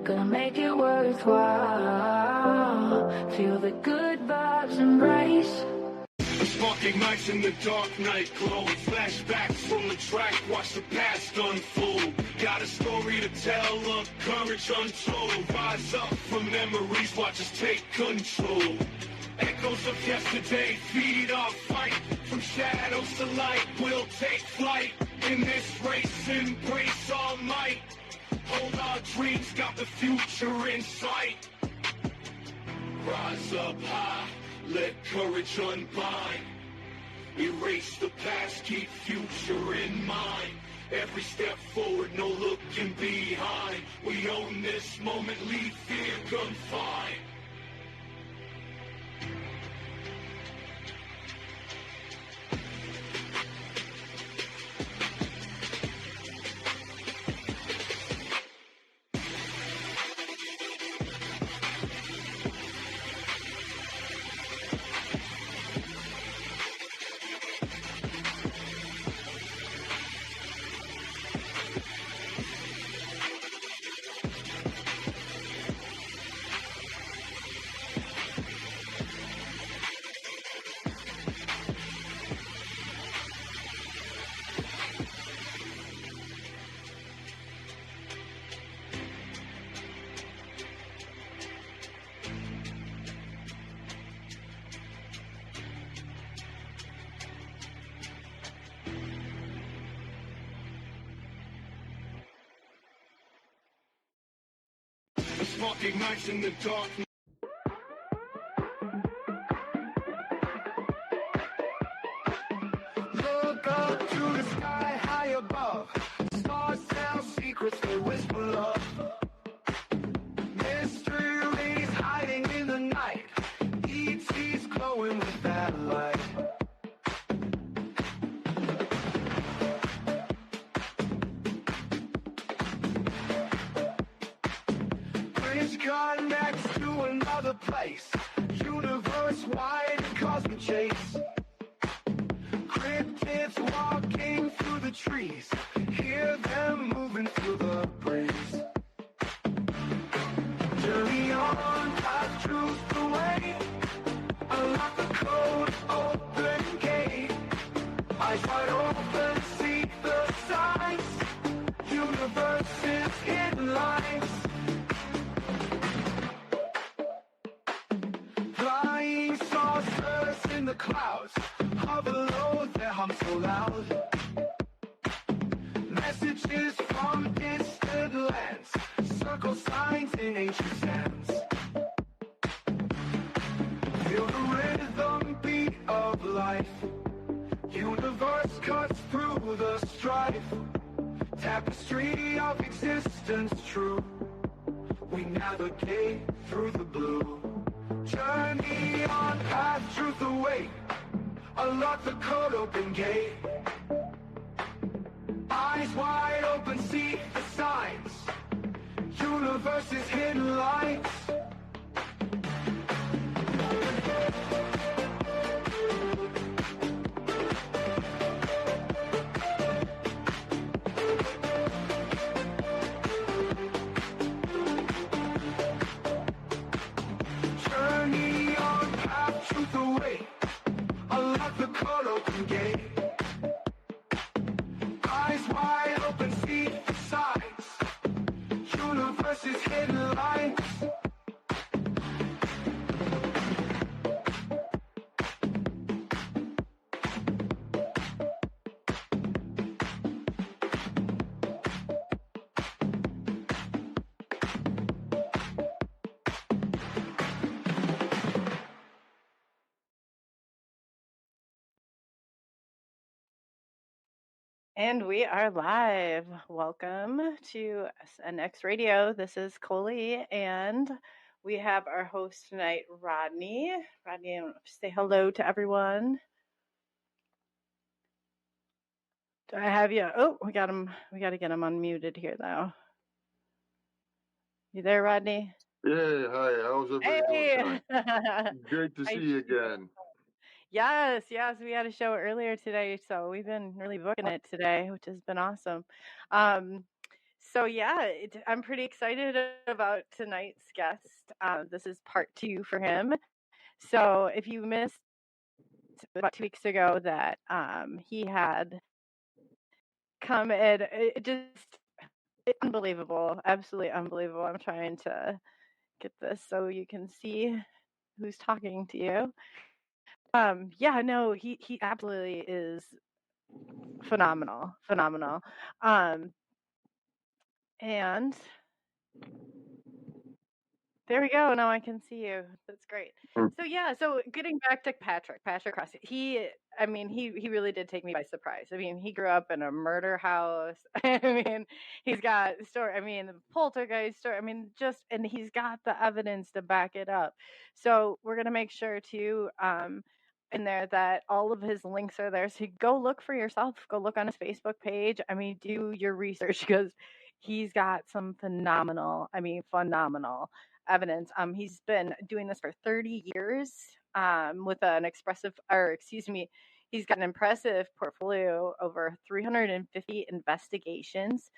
Gonna make it worthwhile. Feel the good vibes embrace. Sparking nights in the dark night glow. Flashbacks from the track, watch the past unfold. Got a story to tell, a courage untold. Rise up from memories, watch us take control. Echoes of yesterday feed our fight. From shadows to light, we'll take flight. In this race, embrace our might. Hold our dreams, got the future in sight. Rise up high, let courage unbind. Erase the past, keep future in mind. Every step forward, no looking behind. We own this moment, leave fear confined. Sparking nights in the dark. Look up to the sky high above. Stars tell secrets, they whisper love. Mysteries hiding in the night. ET's glowing with that light. Connects to another place. Universe-wide cosmic chase. Cryptids walking through the trees. Hear them moving through the breeze. Journey on, path truth the way. Unlock the code, open gate. Eyes wide open, see the signs. Universe's hidden lights. Flying saucers in the clouds, hover low, their hum so loud. Messages from distant lands, circle signs in ancient sands. Feel the rhythm beat of life. Universe cuts through the strife. Tapestry of existence true. We navigate through the blue. Journey on, path truth away. Unlock the code, open gate. Eyes wide open, see the signs. Universe's hidden lights. Truth away, unlock the code, open gate. Eyes wide open, see the signs. Universe's hidden lights. And we are live. Welcome to SNX Radio. This is Coley, and we have our host tonight, Rodney. Rodney, say hello to everyone. Do I have you? Oh, we got him. We got to get him unmuted here, though. You there, Rodney? Yeah, hi. How's everybody doing tonight? Great to see you again. Yes, we had a show earlier today, so we've been really booking it today, which has been awesome. So yeah, I'm pretty excited about tonight's guest. This is part 2 for him. So if you missed about 2 weeks ago that he had come and it's unbelievable, absolutely unbelievable. I'm trying to get this so you can see who's talking to you. Yeah, no, he absolutely is phenomenal. And there we go. Now I can see you. That's great. So yeah, so getting back to Patrick Cross, he really did take me by surprise. I mean, he grew up in a murder house. I mean, he's got the poltergeist story. I mean, and he's got the evidence to back it up. So we're gonna make sure to in there that all of his links are there. So go look for yourself. Go look on his Facebook page. I mean, do your research because he's got some phenomenal evidence. He's been doing this for 30 years with he's got an impressive portfolio over 350 investigations.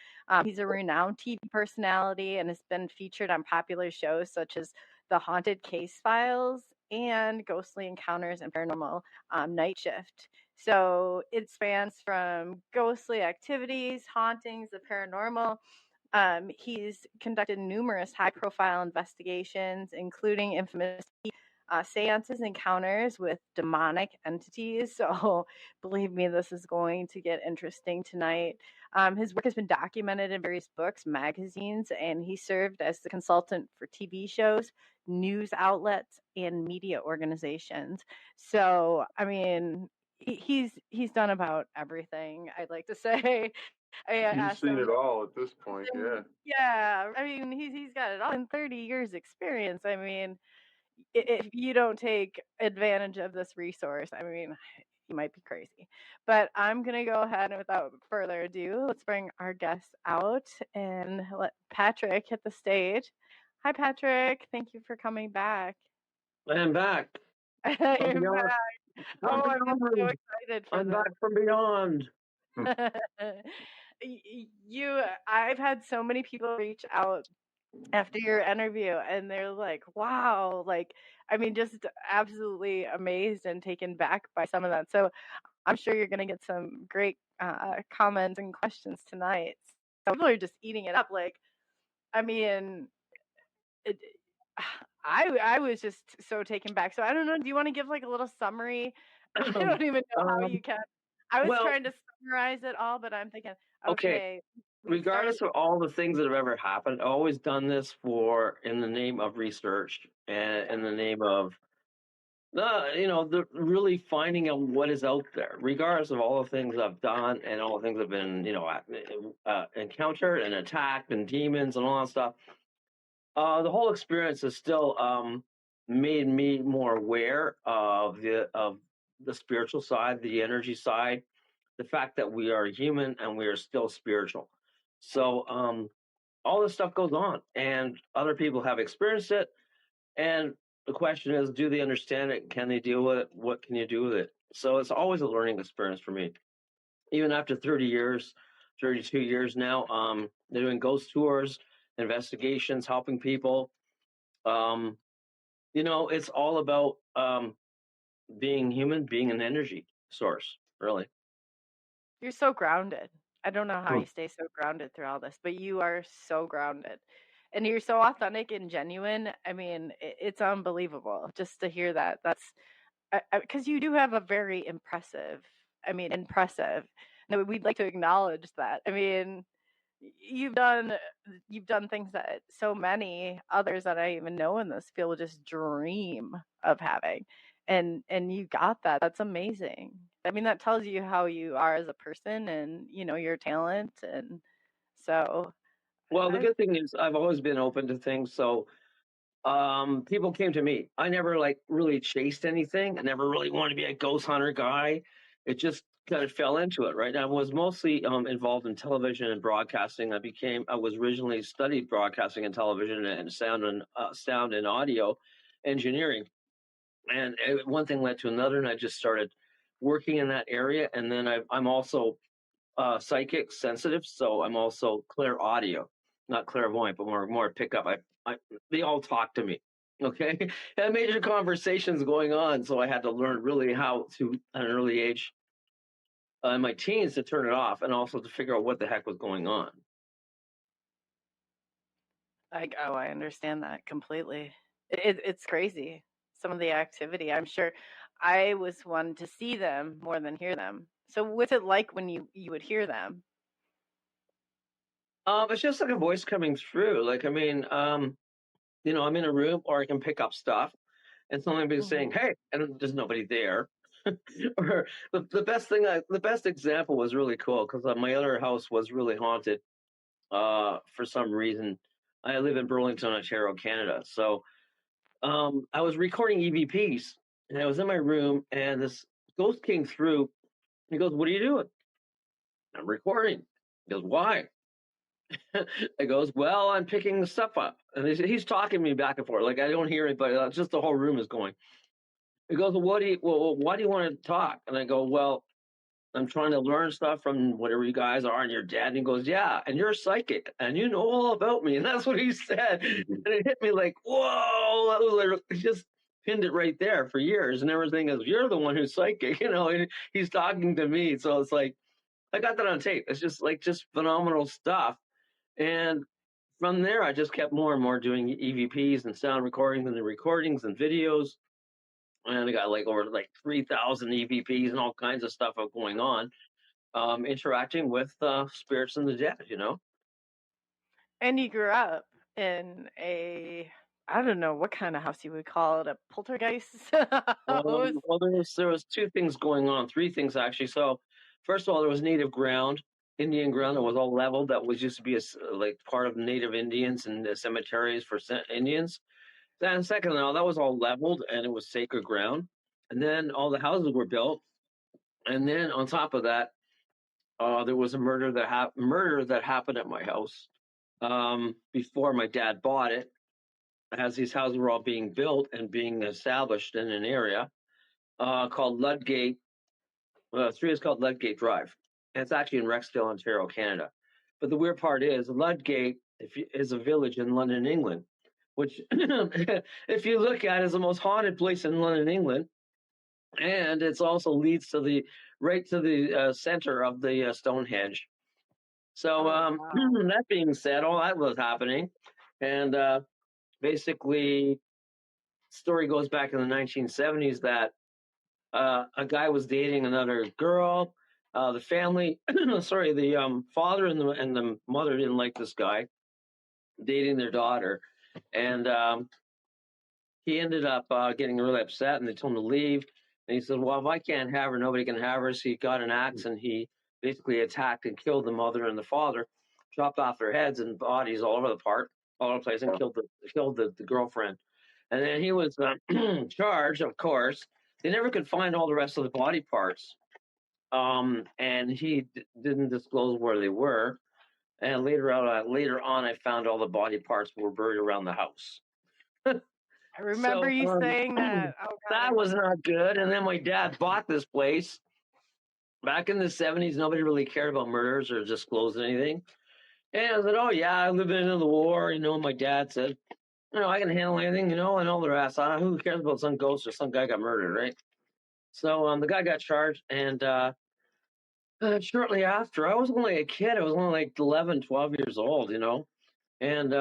He's a renowned TV personality and has been featured on popular shows such as The Haunted Case Files and Ghostly Encounters and Paranormal Night Shift. So it spans from ghostly activities, hauntings, the paranormal. He's conducted numerous high-profile investigations, including infamous séances encounters with demonic entities. So believe me, this is going to get interesting tonight. His work has been documented in various books, magazines, and he served as the consultant for TV shows, news outlets, and media organizations. So, I mean, he's done about everything, I'd like to say. He's seen it all at this point, yeah. Yeah, I mean, he's got it all in 30 years experience. I mean, if you don't take advantage of this resource, I mean, you might be crazy. But I'm going to go ahead and without further ado, let's bring our guest out and let Patrick hit the stage. Hi, Patrick. Thank you for coming back. I'm back. You're back. Oh, I'm so excited for I'm back from beyond. I've had so many people reach out after your interview and they're like, wow, like, I mean, just absolutely amazed and taken back by some of that. So I'm sure you're going to get some great comments and questions tonight. So people are just eating it up. Like, I mean, I was just so taken back. So I don't know. Do you want to give like a little summary? I don't even know how you can. I was trying to summarize it all, but I'm thinking, okay. Regardless of all the things that have ever happened, I've always done this in the name of research and in the name of the really finding out what is out there, regardless of all the things I've done and all the things I've been, encountered and attacked and demons and all that stuff. The whole experience has still made me more aware of the spiritual side, the energy side, the fact that we are human and we are still spiritual. So all this stuff goes on, and other people have experienced it. And the question is, do they understand it? Can they deal with it? What can you do with it? So it's always a learning experience for me. Even after 30 years, 32 years now, they're doing ghost tours, investigations, helping people. It's all about being human, being an energy source, really. You're so grounded. I don't know how you stay so grounded through all this, but you are so grounded. And you're so authentic and genuine. I mean, it's unbelievable just to hear that. That's because you do have a very impressive. No, we'd like to acknowledge that. I mean, you've done things that so many others that I even know in this field would just dream of having. And you got that. That's amazing. I mean, that tells you how you are as a person and, your talent. And so. Well, the good thing is I've always been open to things. So people came to me. I never really chased anything. I never really wanted to be a ghost hunter guy. It just kind of fell into it, right? I was mostly involved in television and broadcasting. I was originally studied broadcasting and television and sound and audio engineering. And one thing led to another, and I just started working in that area. And then I'm also psychic sensitive, so I'm also clear audio, not clairvoyant, but more pickup. They all talk to me. Okay, had major conversations going on, so I had to learn really how to at an early age in my teens to turn it off, and also to figure out what the heck was going on. I understand that completely. It's crazy. Some of the activity. I'm sure I was one to see them more than hear them. So what's it like when you would hear them? It's just like a voice coming through. Like, I mean, you know, I'm in a room, or I can pick up stuff, and someone will be saying, "Hey," and there's nobody there. Or the best example was really cool because my other house was really haunted for some reason. I live in Burlington, Ontario, Canada. So I was recording EVPs, and I was in my room, and this ghost came through. He goes, "What are you doing?" "I'm recording." He goes, "Why?" I goes, "Well, I'm picking stuff up." And he's talking to me back and forth. Like, I don't hear it, but just the whole room is going. He goes, "Well, why do you want to talk?" And I go, "Well, I'm trying to learn stuff from whatever you guys are and your dad." And he goes, "Yeah, and you're psychic and you know all about me." And that's what he said. And it hit me like, whoa, that was like, he just pinned it right there for years. And everything is, you're the one who's psychic, you know, and he's talking to me. So it's like, I got that on tape. It's just phenomenal stuff. And from there, I just kept more and more doing EVPs and sound recordings and the recordings and videos. And I got like over like 3,000 EVPs and all kinds of stuff going on, interacting with spirits and the dead, you know. And you grew up in I don't know what kind of house you would call it, a poltergeist house? Well, there was two things going on, three things actually. So, first of all, there was native ground, Indian ground that was all leveled. That was used to be like part of native Indians and the cemeteries for Indians. Then, second of all, that was all leveled and it was sacred ground. And then all the houses were built. And then on top of that, there was a murder that happened at my house before my dad bought it, as these houses were all being built and being established in an area called Ludgate. 3 is called Ludgate Drive, and it's actually in Rexdale, Ontario, Canada. But the weird part is Ludgate is a village in London, England, which, if you look at, is the most haunted place in London, England, and it also leads to the center of the Stonehenge. So that being said, all that was happening, and basically, story goes back in the 1970s that a guy was dating another girl. The family, sorry, the father and the mother didn't like this guy dating their daughter, and he ended up getting really upset, and they told him to leave. And he said, "Well, if I can't have her, nobody can have her." So he got an axe and he basically attacked and killed the mother and the father, chopped off their heads and bodies all over the place, and killed the girlfriend. And then he was charged, of course. They never could find all the rest of the body parts, and he didn't disclose where they were. And later on, I found all the body parts were buried around the house. I remember you saying that. Oh, God. That was not good. And then my dad bought this place. Back in the 70s, nobody really cared about murders or disclosed anything. And I said, "Oh, yeah, I lived in the war." You know, my dad said, "You know, I can handle anything, you know," and all the rest. Who cares about some ghost or some guy got murdered, right? So the guy got charged, and shortly after, I was only a kid. I was only like 11, 12 years old, you know, and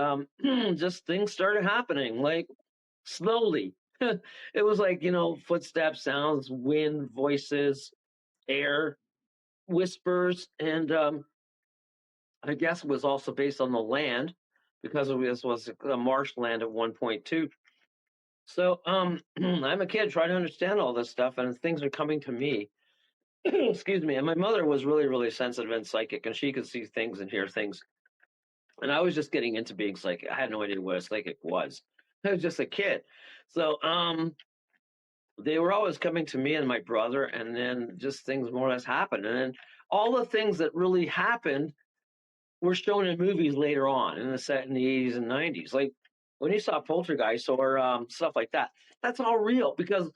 just things started happening, like, slowly. It was like, you know, footsteps, sounds, wind, voices, air, whispers, and I guess it was also based on the land, because this was a marshland at 1.2. So I'm a kid trying to understand all this stuff, and things are coming to me. Excuse me. And my mother was really, really sensitive and psychic, and she could see things and hear things. And I was just getting into being psychic. I had no idea what a psychic was. I was just a kid. So they were always coming to me and my brother, and then just things more or less happened. And then all the things that really happened were shown in movies later on in the 80s and 90s. Like when you saw Poltergeist or stuff like that, that's all real, because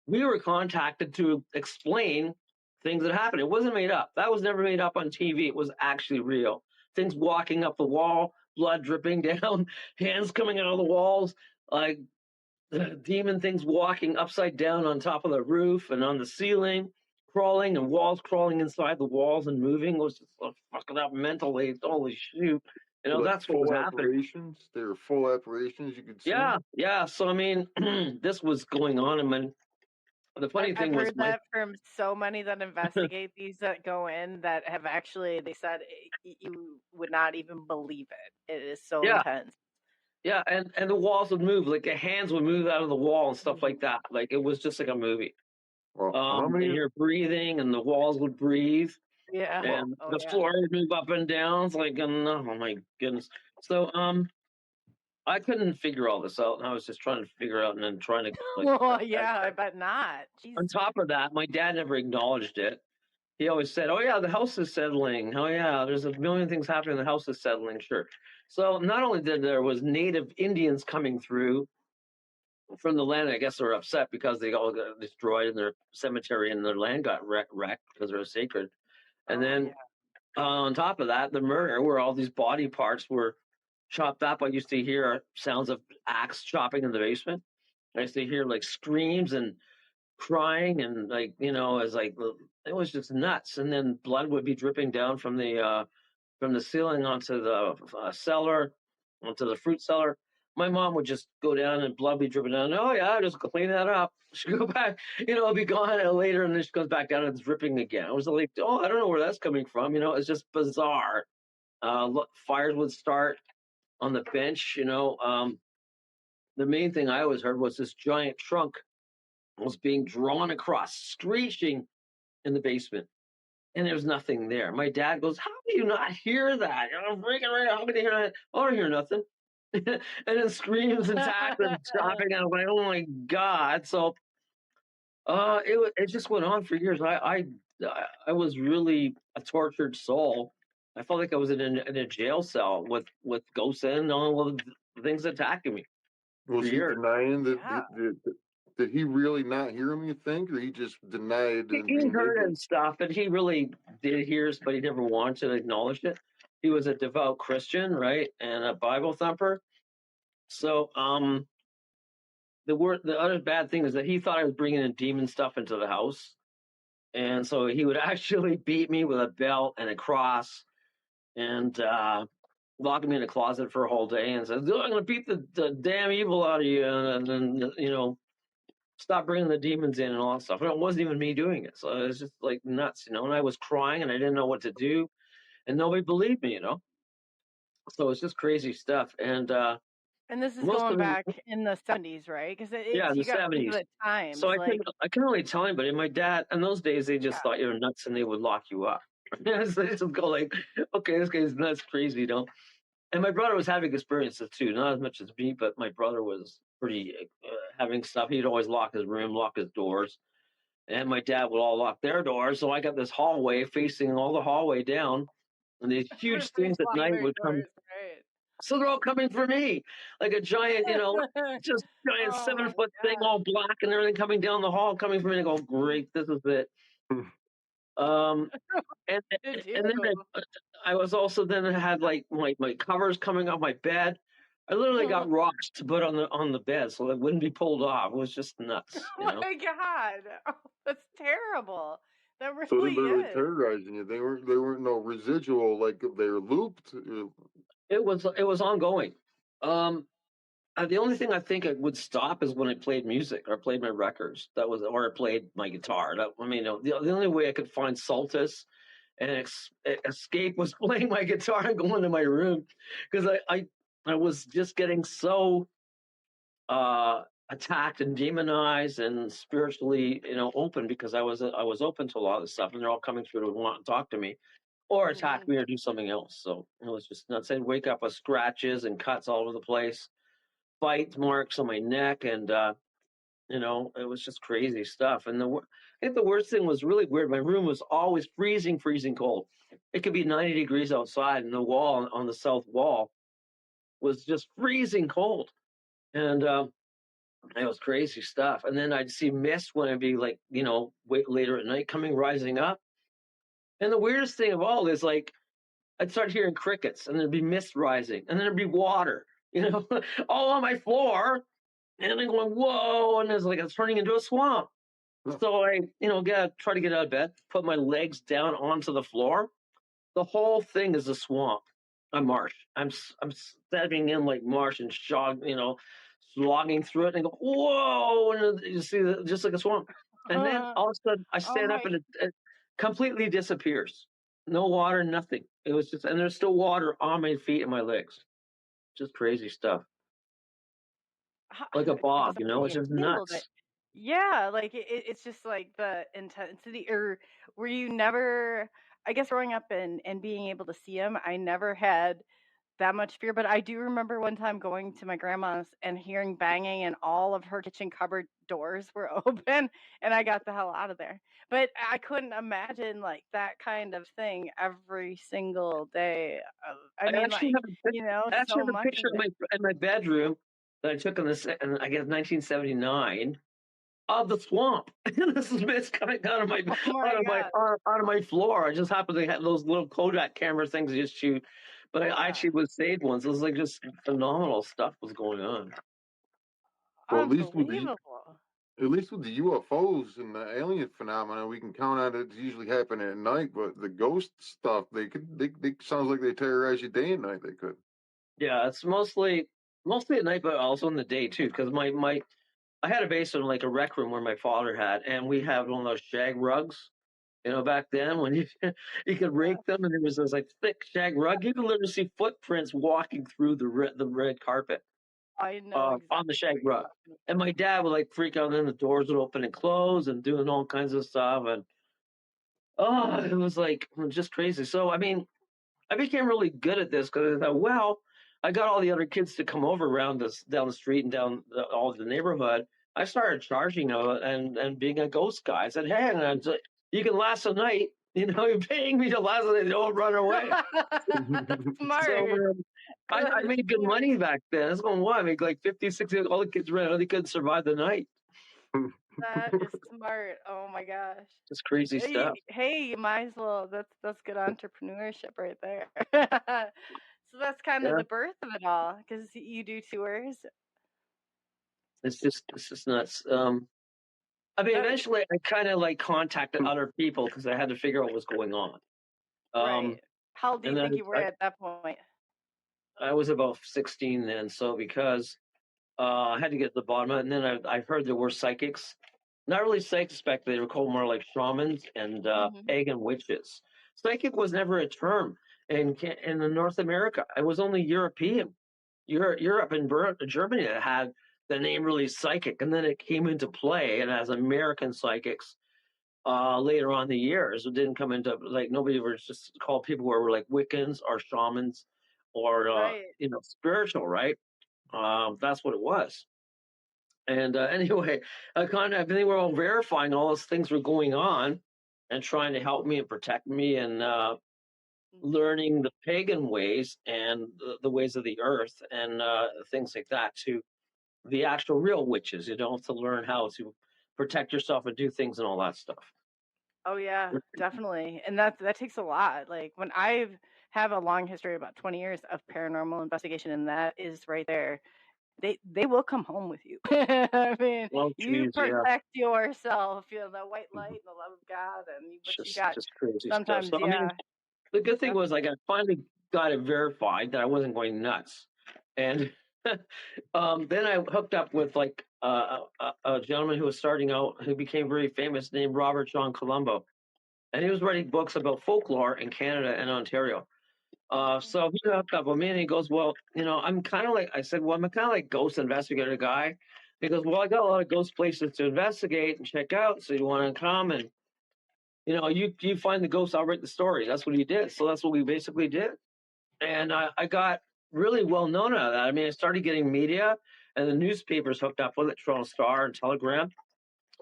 we were contacted to explain things that happened. It wasn't made up. That was never made up on TV. It was actually real. Things walking up the wall, blood dripping down, hands coming out of the walls, like demon things walking upside down on top of the roof and on the ceiling, crawling, and walls crawling inside the walls and moving. It was just fucking up mentally. Holy shoot. You know, like that's what was happening. Apparitions? They were full apparitions you could see? Yeah. So, I mean, this was going on. And the funny thing I've was... heard that from so many that investigate these that go in that have actually, they said you would not even believe it. It is so intense. Yeah, and the walls would move, like the hands would move out of the wall and stuff like that. Like it was just like a movie. Well, and you're breathing, and the walls would breathe. Yeah, and the floor would move up and down. It's like, oh my goodness. So I couldn't figure all this out, and I was just trying to figure out, and then trying to. Like, well, yeah, I bet not. Jeez. On top of that, my dad never acknowledged it. He always said, "Oh yeah, the house is settling. Oh yeah, there's a million things happening. The house is settling." Sure. So not only did there was native Indians coming through from the land, I guess they were upset because they all got destroyed in their cemetery and their land got wrecked because they were sacred. And then on top of that, the murder, where all these body parts were chopped up. I used to hear sounds of axe chopping in the basement. I used to hear like screams and crying, and like, you know, as like it was just nuts. And then blood would be dripping down from the ceiling onto the cellar, onto the fruit cellar. My mom would just go down and blood be dripping down. Oh yeah, just clean that up. She'd go back, you know, be gone later, and then she goes back down and it's dripping again. I was like, oh, I don't know where that's coming from. You know, it's just bizarre. Fires would start on the bench. You know, the main thing I always heard was this giant trunk was being drawn across, screeching in the basement. And there was nothing there. My dad goes, "How do you not hear that? I'm freaking right out. How can you hear that?" "Oh, I don't hear nothing." And then screams and taps and chopping. And I'm like, oh my God. So it just went on for years. I was really a tortured soul. I felt like I was in a jail cell with ghosts and all of the things attacking me. Was he denying that? Did he really not hear him, you think, or he just denied? He heard and stuff, and he really did hear, but he never wanted to acknowledge it. He was a devout Christian, right, and a Bible thumper. So, the other bad thing is that he thought I was bringing in demon stuff into the house, and so he would actually beat me with a belt and a cross, and lock me in a closet for a whole day, and says, "I'm going to beat the damn evil out of you," and then you know, stop bringing the demons in and all that stuff. And it wasn't even me doing it, so it was just like nuts, you know. And I was crying, and I didn't know what to do, and nobody believed me, you know. So it's just crazy stuff. And this is going back in the 70s, right? Because in the 70s. So I couldn't really tell anybody. My dad, in those days, they just thought you were nuts, and they would lock you up. So they just go like, "Okay, this guy's nuts, crazy," you know. And my brother was having experiences too, not as much as me, but my brother was pretty having stuff. He'd always lock his room, lock his doors, and my dad would all lock their doors. So I got this hallway facing all the hallway down, and these huge things at night would come. Right. So they're all coming for me, like a giant, you know, just giant 7-foot thing, all black and everything coming down the hall, coming for me. And I go, "Great, this is it." And then I was also had like my covers coming off my bed. I literally got rocks to put on the bed so it wouldn't be pulled off. It was just nuts. You know? Oh my God, that's terrible. That really so they were terrorizing you. They weren't no residual, like they were looped. It was ongoing. The only thing I think it would stop is when I played music or played my records. Or I played my guitar. The only way I could find solace and escape was playing my guitar and going to my room, because I was just getting so attacked and demonized and spiritually, you know, open, because I was open to a lot of this stuff, and they're all coming through to want to talk to me or attack me or do something else. So it was just nuts. I'd wake up with scratches and cuts all over the place, bite marks on my neck, and you know, it was just crazy stuff. And I think the worst thing was really weird. My room was always freezing cold. It could be 90 degrees outside, and the wall on the south wall was just freezing cold. And It was crazy stuff. And then I'd see mist when it'd be like, later at night rising up. And the weirdest thing of all is like, I'd start hearing crickets and there'd be mist rising and then there'd be water, all on my floor. And I'm going, whoa. And it's turning into a swamp. So I, try to get out of bed, put my legs down onto the floor. The whole thing is a swamp, a marsh. I'm stepping in like marsh and slogging through it and go, whoa. And you see, just like a swamp. And then all of a sudden I stand up and it completely disappears. No water, nothing. It was just, and there's still water on my feet and my legs. Just crazy stuff. Like a bog, it's just nuts. Yeah, like it's just like the intensity. Or were you never, I guess, growing up and being able to see them, I never had that much fear. But I do remember one time going to my grandma's and hearing banging and all of her kitchen cupboard doors were open and I got the hell out of there. But I couldn't imagine like that kind of thing every single day. I mean, actually have so a much picture in my bedroom that I took in I guess 1979 of the swamp. This is mist coming out of out of my floor. I just happened to have those little Kodak camera things you just shoot, but I actually was saved once. It was like just phenomenal stuff was going on. Well, unbelievable. At least with the UFOs and the alien phenomena, we can count on it usually happening at night. But the ghost stuff, they sounds like they terrorize you day and night. They could. Yeah, it's mostly at night, but also in the day too. Because I had a basement, like a rec room where my father had, and we had one of those shag rugs. Back then when you could rake them, and there was this like thick shag rug. You could literally see footprints walking through the red carpet. I know on the shag rug. And my dad would like freak out, and then the doors would open and close, and doing all kinds of stuff. And it was like just crazy. So I mean, I became really good at this because I thought, well, I got all the other kids to come over around down the street and down all the neighborhood. I started charging and being a ghost guy. I said, hey, you can last a night. You're paying me to last a night. Don't run away. Smart. So, I made good money back then. I was going, what? I made like 50, 60, all the kids ran. They couldn't survive the night. That is smart. Oh my gosh. Just crazy stuff. Hey, you might as well. That's good entrepreneurship right there. So that's kind of the birth of it all, because you do tours. It's just nuts. I mean, eventually I kind of like contacted other people because I had to figure out what was going on. Right. How old do you think you were at that point? I was about 16 then. So because I had to get to the bottom of it. And then I heard there were psychics. Not really psychics back then. They were called more like shamans and pagan witches. Psychic was never a term in North America. It was only European. Europe and Germany that had the name really psychic. And then it came into play and as American psychics later on in the years. It didn't come into, like, nobody was just called people who were like Wiccans or shamans or, spiritual, right? That's what it was. And anyway, I think they were all verifying all those things were going on and trying to help me and protect me and learning the pagan ways and the ways of the earth and things like that to the actual real witches, to learn how to protect yourself and do things and all that stuff. Oh yeah, definitely. And that takes a lot. Like when I have a long history, about 20 years of paranormal investigation, and that is right there. They will come home with you. I mean, you protect yourself, the white light and the love of God, and you got just crazy sometimes, stuff. So, I mean, the good thing was I finally got it verified that I wasn't going nuts. And then I hooked up with like a gentleman who was starting out, who became very famous, named Robert John Colombo. And he was writing books about folklore in Canada and Ontario. So he hooked up with me and he goes, well, I'm kind of like, I said, well, I'm kind of like ghost investigator guy. He goes, well, I got a lot of ghost places to investigate and check out. So you want to come and, you find the ghosts, I'll write the story. That's what he did. So that's what we basically did. And I got really well known out of that. I mean, I started getting media and the newspapers hooked up with it, Toronto Star and Telegram.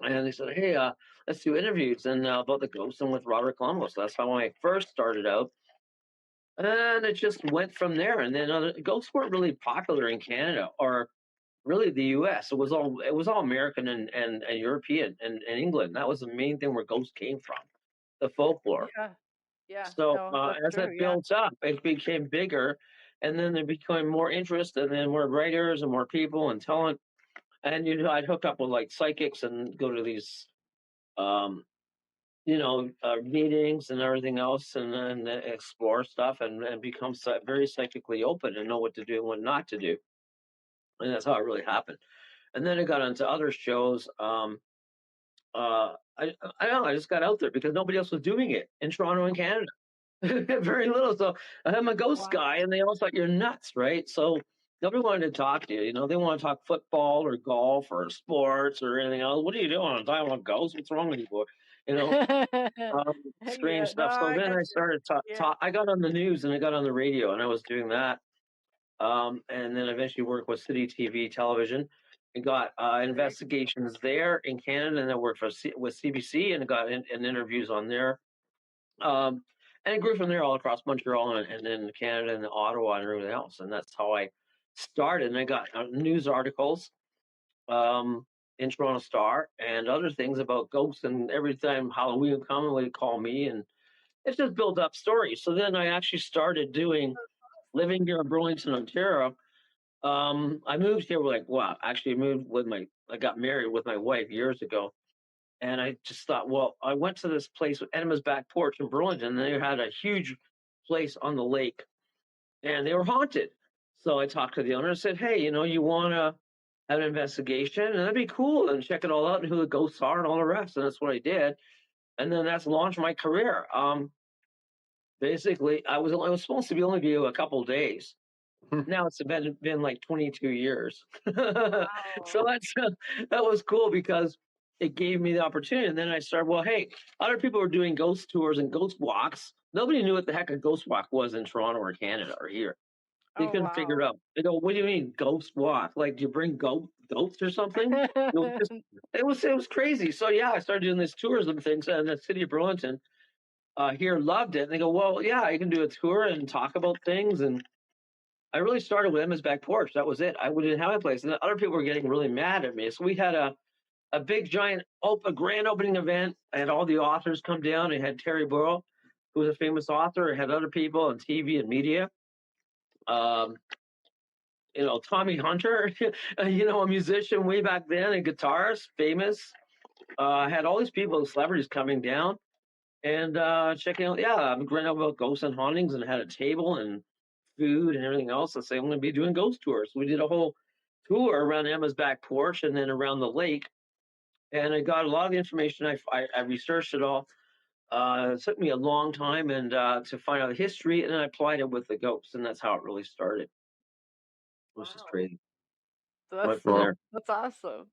And they said, hey, let's do interviews and about the ghosts and with Robert Colombo. So that's how I first started out. And it just went from there. And then ghosts weren't really popular in Canada, or really the U.S. It was all American and European and England. That was the main thing where ghosts came from, the folklore. Yeah. Yeah. So No, that's as true. it Yeah. built up, it became bigger, and then there became more interest, and then more writers and more people and talent. And I'd hook up with like psychics and go to these, meetings and everything else, and then explore stuff and become very psychically open and know what to do and what not to do. And that's how it really happened. And then I got into other shows. I don't know. I just got out there because nobody else was doing it in Toronto and Canada. Very little. So I'm a ghost guy, and they all thought you're nuts, right? So nobody wanted to talk to you. They want to talk football or golf or sports or anything else. What are you doing? I want ghosts. What's wrong with you, boy? Strange Yeah. No, stuff. So I then got I you. started Yeah. I got on the news and I got on the radio, and I was doing that. And then eventually worked with City TV television and got investigations there in Canada, and I worked with CBC and got in interviews on there. And it grew from there all across Montreal and then Canada and Ottawa and everything else. And that's how I started. And I got news articles in Toronto Star and other things about ghosts. And every time Halloween would come, they'd call me, and it just built up stories. So then I actually started living here in Burlington, Ontario. I moved here I got married with my wife years ago. And I just thought, well, I went to this place with Enema's Back Porch in Burlington, and they had a huge place on the lake, and they were haunted. So I talked to the owner and said, hey, you want to have an investigation? And that'd be cool, and check it all out and who the ghosts are and all the rest. And that's what I did. And then that's launched my career. Basically, I was supposed to only be a couple of days. Now it's been like 22 years. Wow. So that was cool because it gave me the opportunity. And then I started, well, hey, other people were doing ghost tours and ghost walks. Nobody knew what the heck a ghost walk was in Toronto or Canada or here. They couldn't figure it out. They go, what do you mean ghost walk? Like, do you bring goats or something? It was crazy. So yeah, I started doing these tourism things, and the city of Burlington here loved it. And they go, well, yeah, you can do a tour and talk about things. And I really started with Emma's Back Porch. That was it. I didn't have a place. And other people were getting really mad at me. So we had a big, giant, grand opening event. I had all the authors come down. I had Terry Burrell, who was a famous author. I had other people on TV and media. Tommy Hunter, a musician way back then, a guitarist, famous. I had all these people, celebrities coming down and checking out. Yeah, I'm going about ghosts and hauntings, and had a table and food and everything else. I say I'm going to be doing ghost tours. We did a whole tour around Emma's Back Porch and then around the lake, and I got a lot of the information. I researched it all. It took me a long time and to find out the history, and then I applied it with the ghosts, and that's how it really started. It was just crazy. So Went from there. that's awesome.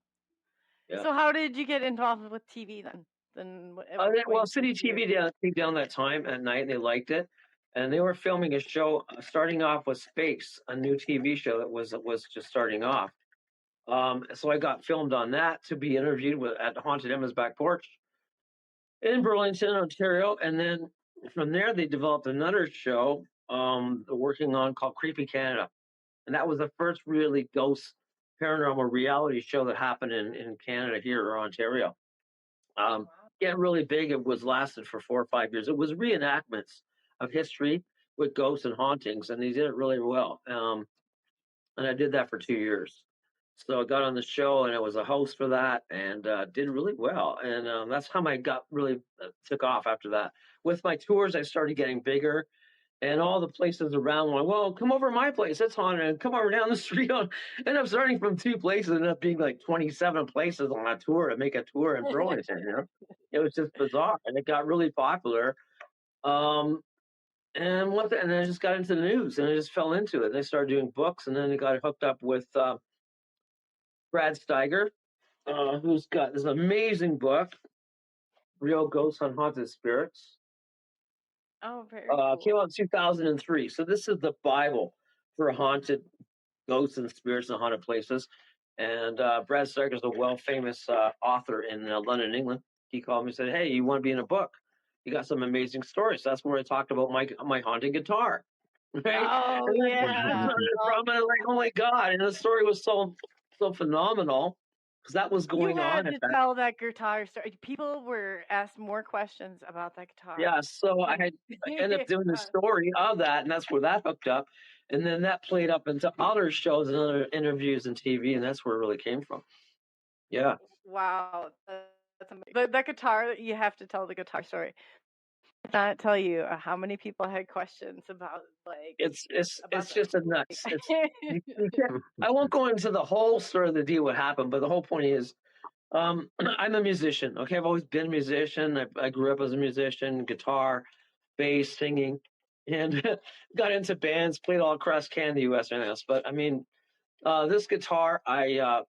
Yeah. So how did you get involved with TV then? City TV came down that time at night, and they liked it. And they were filming a show starting off with Space, a new TV show that was just starting off. So I got filmed on that to be interviewed at Haunted Emma's Back Porch in Burlington, Ontario. And then from there, they developed another show working on called Creepy Canada. And that was the first really ghost paranormal reality show that happened in Canada here or Ontario. Getting really big. It lasted for 4 or 5 years. It was reenactments of history with ghosts and hauntings, and they did it really well. And I did that for 2 years. So I got on the show, and I was a host for that, and did really well. And that's how I got really took off after that. With my tours, I started getting bigger, and all the places around went, well, come over to my place. It's haunted. And come over down the street. And I'm starting from 2 places, and up being like 27 places on a tour to make a tour in Burlington. It was just bizarre, and it got really popular. And then I just got into the news, and I just fell into it. And I started doing books, and then I got hooked up with Brad Steiger, who's got this amazing book, Real Ghosts on Haunted Spirits. Oh, very cool. Came out in 2003. So this is the Bible for haunted ghosts and spirits and haunted places. And Brad Steiger is a famous author in London, England. He called me and said, hey, you want to be in a book? You got some amazing stories. So that's where I talked about my haunted guitar. Right? Oh, yeah. I'm like, oh my God. And the story was so so phenomenal because that was going you on had at to that. tell that guitar story. People were asked more questions about that guitar. Yeah, so I ended up doing the story of that, and that's where that hooked up. And then that played up into other shows and other interviews and TV, and that's where it really came from. Yeah. Wow, that's amazing. That guitar, you have to tell the guitar story. I cannot tell you how many people had questions about it's about just a nuts. I won't go into the whole story of the deal what happened, but the whole point is, I'm a musician. Okay, I've always been a musician. I grew up as a musician, guitar, bass, singing, and got into bands, played all across Canada, U.S. and else. But I mean, this guitar, I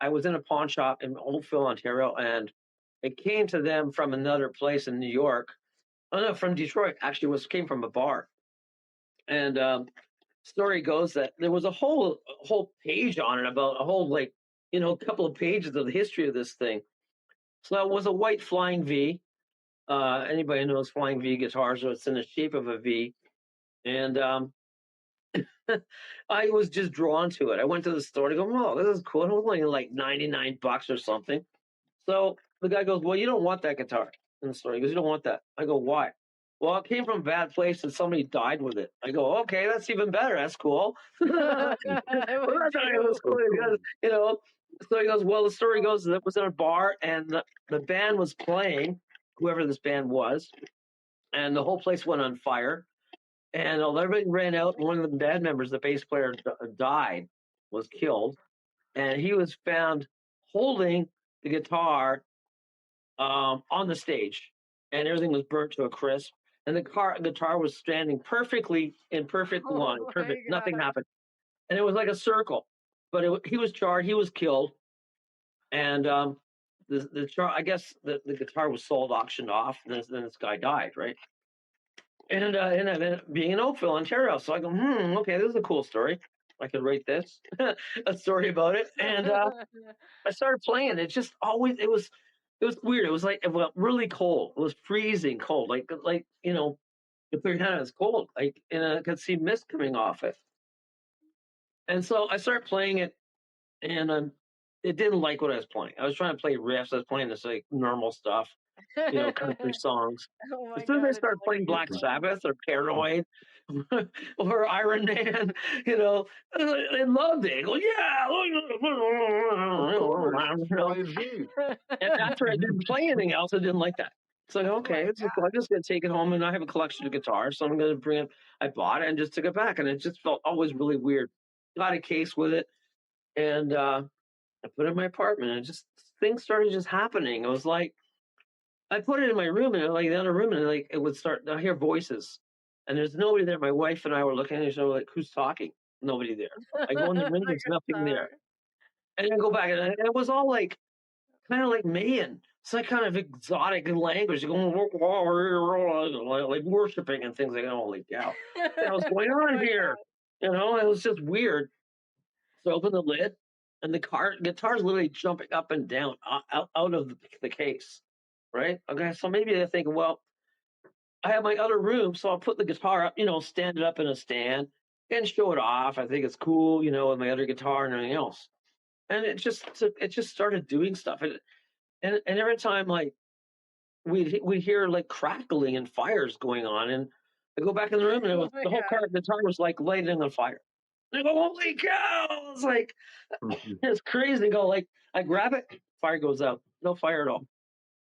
was in a pawn shop in Oakville, Ontario, and it came to them from another place in New York. Oh no, from Detroit. Actually, came from a bar. And story goes that there was a whole page on it about a whole couple of pages of the history of this thing. So it was a white Flying V. Anybody knows Flying V guitars? So it's in the shape of a V, and I was just drawn to it. I went to the store to go, oh, this is cool. It was only like $99 or something. So the guy goes, well, you don't want that guitar in the store. He goes, you don't want that. I go, why? Well, it came from a bad place and somebody died with it. I go, okay, that's even better. That's cool. Well, I thought it was cool because, so he goes, well, the story goes that it was in a bar and the band was playing, whoever this band was, and the whole place went on fire. And everybody ran out. And one of the band members, the bass player, died, was killed. And he was found holding the guitar on the stage. And everything was burnt to a crisp. And the guitar was standing perfectly in perfect line. Perfect. Nothing happened. And it was like a circle. But he was charred. He was killed. And I guess the guitar was sold, auctioned off. And then this guy died, right? And being in Oakville, Ontario. So I go, okay, this is a cool story. I could write this, a story about it. And I started playing. It just always, it was weird. It was like really cold. It was freezing cold. Like the third hand is cold. And I could see mist coming off it. And so I started playing it, and it didn't like what I was playing. I was trying to play riffs. I was playing this like normal stuff, country songs. As soon as I started playing Black Sabbath or Paranoid or Iron Man, they loved it. Go, yeah. And after I didn't play anything else, I didn't like that. So I go, okay, I'm just going to take it home, and I have a collection of guitars, so I'm going to bring it. I bought it and just took it back, and it just felt always really weird. Got a case with it, and I put it in my apartment, and just things started just happening. It was like, I put it in my room, and like the other room, and like it would start. I hear voices, and there's nobody there. My wife and I were looking at each other like, "Who's talking?" Nobody there. I go in the room, there's nothing there, and then I go back, and it was all like kind of like Mayan. It's like kind of exotic language, going like worshiping and things like that. Holy cow, what's going on here? It was just weird. So I opened the lid, and the guitar's literally jumping up and down out of the case. Right? Okay, so maybe they're thinking, well, I have my other room, so I'll put the guitar up, stand it up in a stand and show it off. I think it's cool, with my other guitar and everything else. And it just started doing stuff. And every time like we'd hear like crackling and fires going on, and I go back in the room, and the whole guitar was like lighting on fire. And I go, holy cow! It's like it's crazy. Go like I grab it, fire goes out, no fire at all.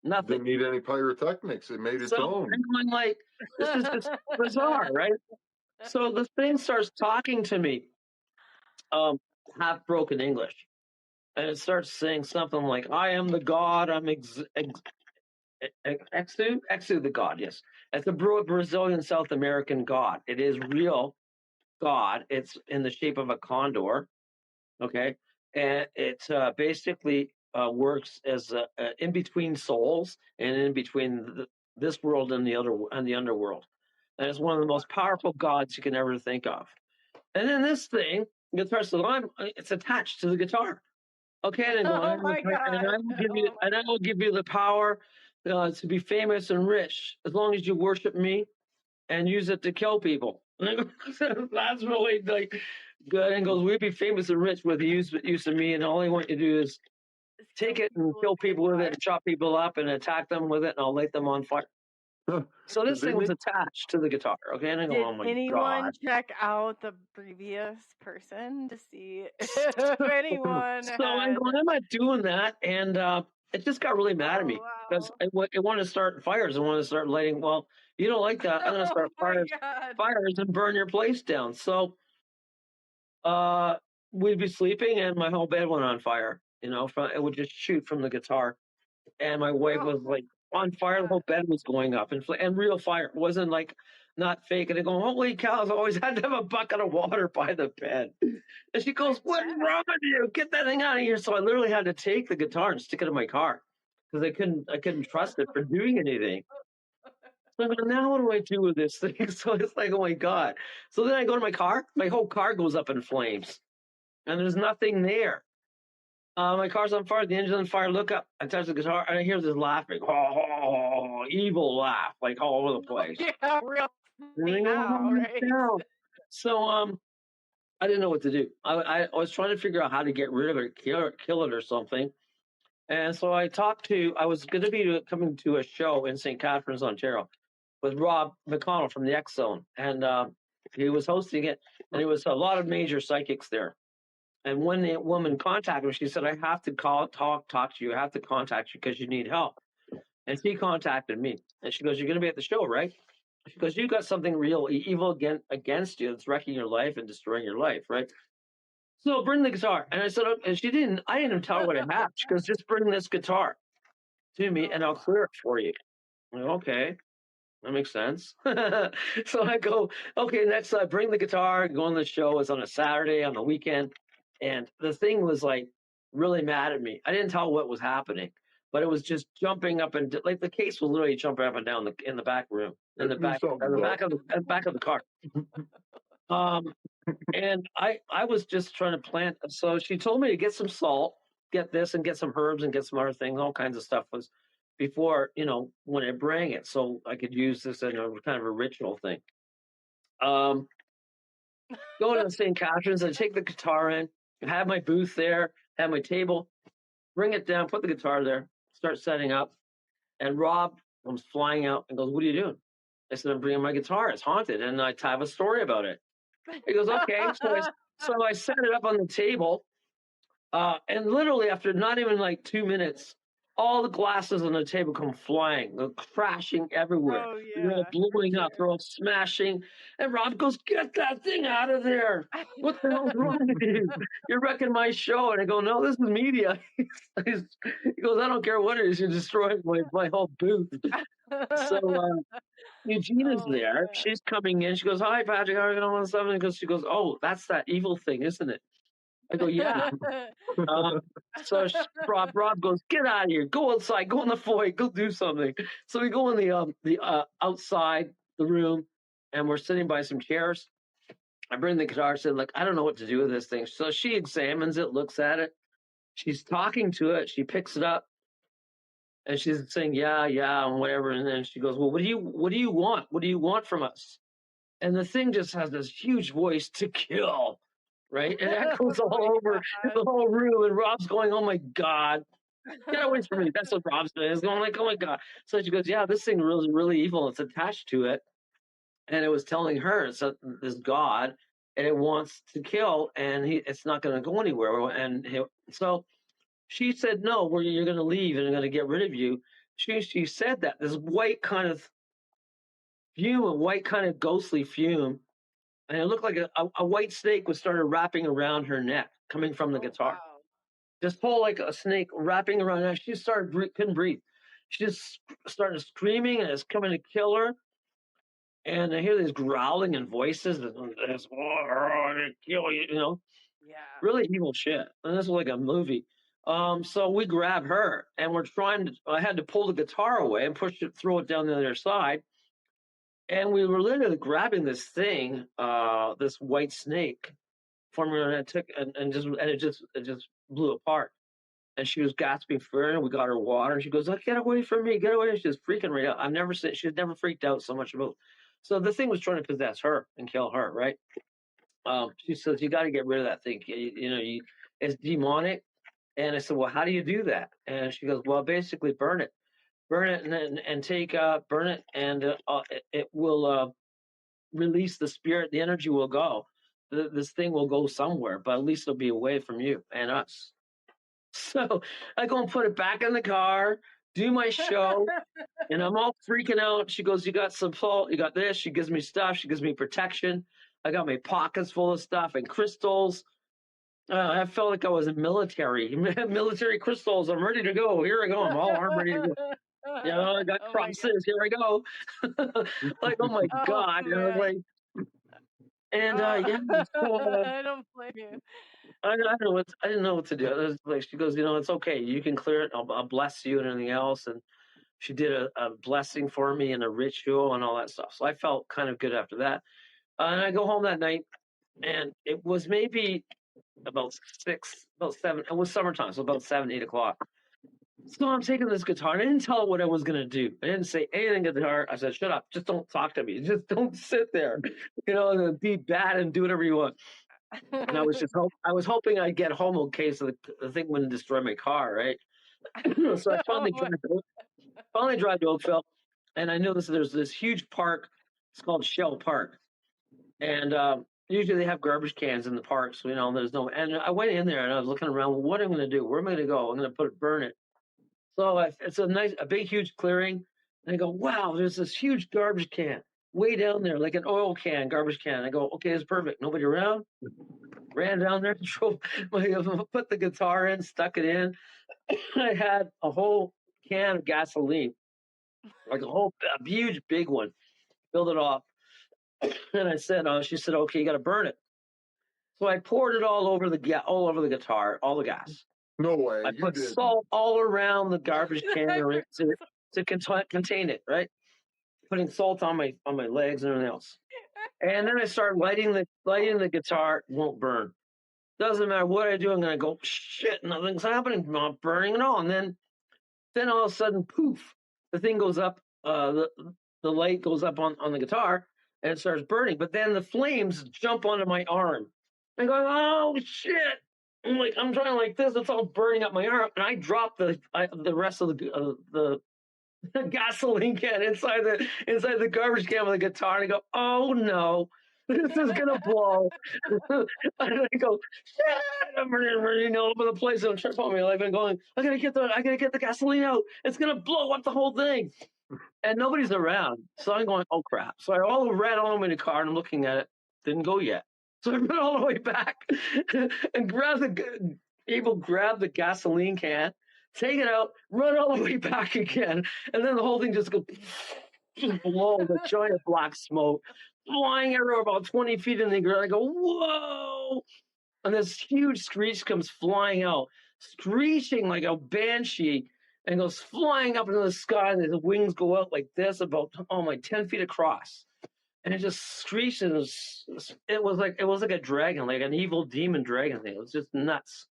Nothing. Didn't need any pyrotechnics. It made its own. I'm like, this is just bizarre, right? So the thing starts talking to me, half broken English, and it starts saying something like, "I am the god. I'm Exu the god. Yes, it's a Brazilian South American god. It is real god. It's in the shape of a condor. Okay, and it's basically." Works as in between souls and in between this world and the underworld, and it's one of the most powerful gods you can ever think of. And then this thing, guitar, it's attached to the guitar. Okay, and I will give you the power to be famous and rich as long as you worship me and use it to kill people. And I go, that's really like good. And goes, we'd be famous and rich with the use of me, and all I want you to do is take it and kill people with it and chop people up and attack them with it, and I'll light them on fire. So this thing was attached to the guitar, okay? And I go, Did oh my anyone God. check out the previous person to see if anyone So I had... go, I'm not doing that. And it just got really mad at me because it wanted to start fires. I wanted to start lighting. Well, you don't like that. I'm going to start fires and burn your place down. So we'd be sleeping and my whole bed went on fire. You know, it would just shoot from the guitar. And my wife was like on fire. The whole bed was going up and real fire. It wasn't like not fake. And I go, holy cows, I always had to have a bucket of water by the bed. And she goes, what's wrong with you? Get that thing out of here. So I literally had to take the guitar and stick it in my car because I couldn't trust it for doing anything. So I go, now what do I do with this thing? So it's like, oh my God. So then I go to my car. My whole car goes up in flames. And there's nothing there. My car's on fire. The engine's on fire. Look up. I touch the guitar, and I hear this laughing. Oh, evil laugh, like all over the place. Yeah, real now, right? So I didn't know what to do. I was trying to figure out how to get rid of it, kill it or something. And so I was going to be coming to a show in St. Catharines, Ontario, with Rob McConnell from the X Zone, and he was hosting it, and there was a lot of major psychics there. And when the woman contacted me, she said, I have to talk to you. I have to contact you because you need help. And she contacted me. And she goes, you're going to be at the show, right? She goes, you got something real evil against you that's wrecking your life and destroying your life, right? So bring the guitar. And I said, and I didn't even tell her what I had. She goes, just bring this guitar to me and I'll clear it for you. I'm like, okay. That makes sense. So I go, okay, next I bring the guitar, go on the show. It's on a Saturday, on the weekend. And the thing was like really mad at me. I didn't tell what was happening, but it was just jumping up and like the case was literally jumping up and down in the back room, in the back of the car. And I was just trying to plant. So she told me to get some salt, get this, and get some herbs and get some other things. All kinds of stuff was before, when I bring it, so I could use this in a kind of a ritual thing. Going to St. Catharines, I take the guitar in, have my booth there, have my table, bring it down, put the guitar there, start setting up. And Rob comes flying out and goes, what are you doing? I said, I'm bringing my guitar. It's haunted. And I have a story about it. He goes, okay. So I set it up on the table. And literally after not even like 2 minutes, all the glasses on the table come flying, they're crashing everywhere. Oh, yeah, they're all blowing up, they're all smashing. And Rob goes, get that thing out of there. What the hell's wrong with you? You're wrecking my show. And I go, no, this is media. He goes, I don't care what it is. You're destroying my whole booth. So Eugenia's there. She's coming in. She goes, hi, Patrick. How are you doing? She goes, oh, that's that evil thing, isn't it? I go, yeah. So Rob goes, get out of here. Go outside. Go in the foyer. Go do something. So we go in the outside the room, and we're sitting by some chairs. I bring the guitar. Said, look, I don't know what to do with this thing. So she examines it, looks at it. She's talking to it. She picks it up, and she's saying, yeah, and whatever. And then she goes, well, what do you want? What do you want from us? And the thing just has this huge voice, to kill. Right? And that goes all over the whole room. And Rob's going, oh my God, get away from me. That's what Rob's doing. He's going like, oh my God. So she goes, yeah, this thing really, really evil. It's attached to it. And it was telling her it's this God and it wants to kill and it's not going to go anywhere. So she said, no, you're going to leave and I'm going to get rid of you. She said that this white kind of fume, a white kind of ghostly fume. And it looked like a white snake was started wrapping around her neck, coming from the guitar. Wow. Just whole like a snake wrapping around her. She couldn't breathe. She just started screaming, and it's coming to kill her. And I hear these growling and voices. I'm gonna kill you, Yeah. Really evil shit. And this was like a movie. So we grab her, and I had to pull the guitar away and throw it down the other side. And we were literally grabbing this thing, this white snake, forming and it just blew apart. And she was gasping for air. And we got her water, and she goes, "Oh, get away from me, get away!" She was freaking right out. She's never freaked out so much about So the thing was trying to possess her and kill her, right? She says, you got to get rid of that thing. It's demonic. And I said, well, how do you do that? And she goes, well, basically burn it and take, burn it. And it will release the spirit. The energy will go. This thing will go somewhere, but at least it'll be away from you and us. So I go and put it back in the car, do my show, and I'm all freaking out. She goes, you got some salt, you got this. She gives me stuff. She gives me protection. I got my pockets full of stuff and crystals. I felt like I was in military crystals. I'm ready to go. Here I go. I'm all armed, ready to go. I got crosses. Here I go. Like, oh my God. Man. And yeah. So, I don't blame you. I didn't know what to do. It was like, she goes, it's okay. You can clear it. I'll bless you and anything else. And she did a blessing for me and a ritual and all that stuff. So I felt kind of good after that. And I go home that night, and it was maybe about 7. It was summertime, so about 7, 8 o'clock. So I'm taking this guitar, and I didn't tell her what I was going to do. I didn't say anything to the guitar. I said, shut up. Just don't talk to me. Just don't sit there, and be bad and do whatever you want. And I was hoping I'd get home okay, so the thing wouldn't destroy my car, right? So I finally drive to Oakville, and I noticed there's this huge park. It's called Shell Park, and usually they have garbage cans in the park, so there's no. And I went in there and I was looking around. Well, what am I going to do? Where am I going to go? I'm going to burn it. So it's a big, huge clearing, and I go, wow, there's this huge garbage can way down there, like an oil can, garbage can. I go, okay, it's perfect. Nobody around. Ran down there, put the guitar in, stuck it in. I had a whole can of gasoline, like a huge, big one. Filled it off. And I said, she said, okay, you got to burn it. So I poured it all over the guitar, all the gas. No way. I put salt all around the garbage can to contain it, right? Putting salt on my legs and everything else. And then I start lighting the guitar. Won't burn. Doesn't matter what I do. I'm gonna go, shit, nothing's happening. I'm not burning at all. And then all of a sudden, poof, the thing goes up. The light goes up on the guitar and it starts burning. But then the flames jump onto my arm. I go, oh shit! I'm trying like this. It's all burning up my arm, and I drop the rest of the gasoline can inside the garbage can with the guitar, and I go, oh no, this is gonna blow. And I go, shit! I'm running all over the place. I'm trying to put my life and going, I gotta get the gasoline out. It's gonna blow up the whole thing. And nobody's around. So I'm going, oh crap. So I ran all the way in the car, and I'm looking at it. Didn't go yet. So I ran all the way back and grab the gasoline can, take it out, run all the way back again. And then the whole thing just blow, the giant black smoke flying everywhere about 20 feet in the ground. I go, whoa. And this huge screech comes flying out, screeching like a banshee, and goes flying up into the sky. And the wings go out like this, about 10 feet across. And it just screeched, and it was like a dragon, like an evil demon dragon thing. It was just nuts.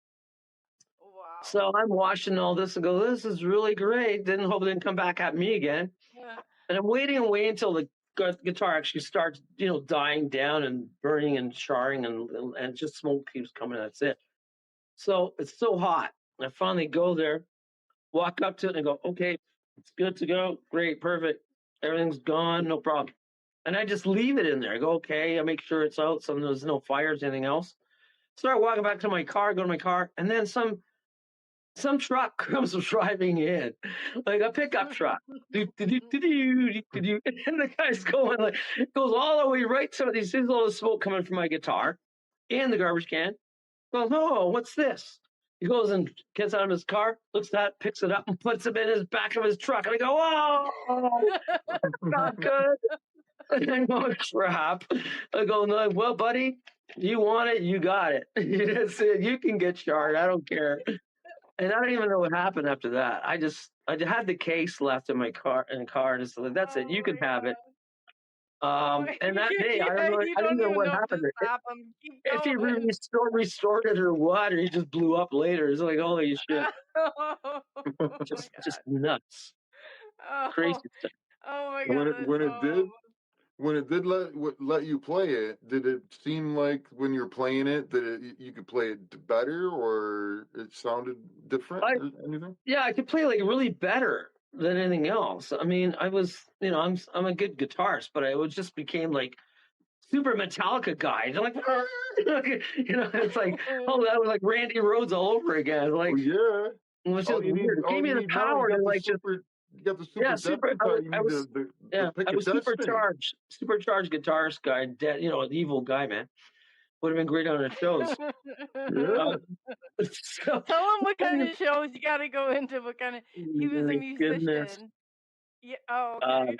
Wow. So I'm watching all this and go, this is really great. Hope it didn't come back at me again. Yeah. And I'm waiting until the guitar actually starts, dying down and burning and charring, and just smoke keeps coming. That's it. So it's so hot. I finally go there, walk up to it, and go, okay, it's good to go. Great, perfect. Everything's gone, no problem. And I just leave it in there. I go, okay, I make sure it's out, so there's no fires, anything else. Start walking back to my car, go to my car, and then some truck comes driving in, like a pickup truck. And the guy's going, goes all the way right to he sees all the smoke coming from my guitar and the garbage can. Goes, oh, what's this? He goes and gets out of his car, looks at it, picks it up, and puts it in his back of his truck. And I go, oh, not good. And I go, crap. I go, no, well, buddy, you want it, you got it. You can get charged. I don't care. And I don't even know what happened after that. I had the case left in my car, and just like, that's it. You can have it. And that day, I don't know what happened. If he restored it or what, or he just blew up later. It's like, holy shit. just nuts. Crazy stuff. Oh my God. When it did, when it did let you play it, did it seem like when you're playing it that you could play it better, or it sounded different or anything? Yeah, I could play like really better than anything else. I mean, I was, I'm a good guitarist, but I just became like super Metallica guy. They're like, it's like, oh, that was like Randy Rhoads all over again. Like, yeah. it was just weird. It gave me the power to like just. You got the super. Yeah, super. I was destiny. supercharged guitarist guy. An evil guy, man. Would have been great on the shows. Yeah. Tell him what kind of shows you got to go into. What kind of he was a musician. Goodness. Yeah. Oh, okay.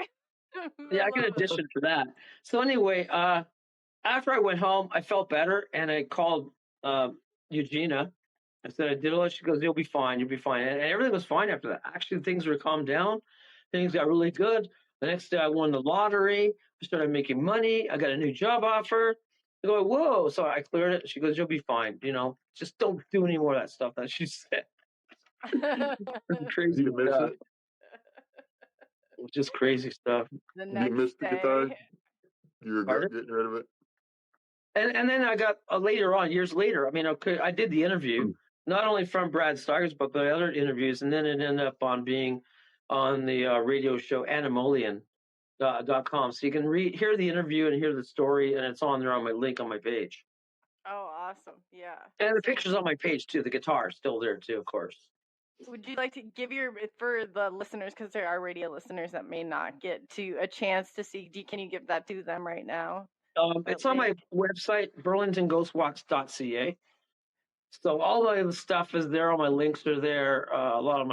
Yeah, I can audition for that. So anyway, after I went home, I felt better, and I called Eugenia. I said, I did all that. She goes, you'll be fine. You'll be fine. And everything was fine after that. Actually, things were calmed down. Things got really good. The next day, I won the lottery. I started making money. I got a new job offer. I go, whoa. So I cleared it. She goes, you'll be fine. Just don't do any more of that stuff that she said. Crazy you miss stuff. it? Just crazy stuff. The next you missed the guitar? You regret getting rid of it? And then I got later on, years later, I mean, I did the interview, not only from Brad Steiger's book, but other interviews. And then it ended up on being on the radio show Animolian.com. So you can hear the interview and hear the story. And it's on there on my link on my page. Oh, awesome. Yeah. And the picture's on my page, too. The guitar is still there, too, of course. Would you like to give for the listeners, because there are radio listeners that may not get to a chance to see, can you give that to them right now? It's on my website, burlingtonghostwalks.ca. So all the stuff is there. All my links are there. A lot of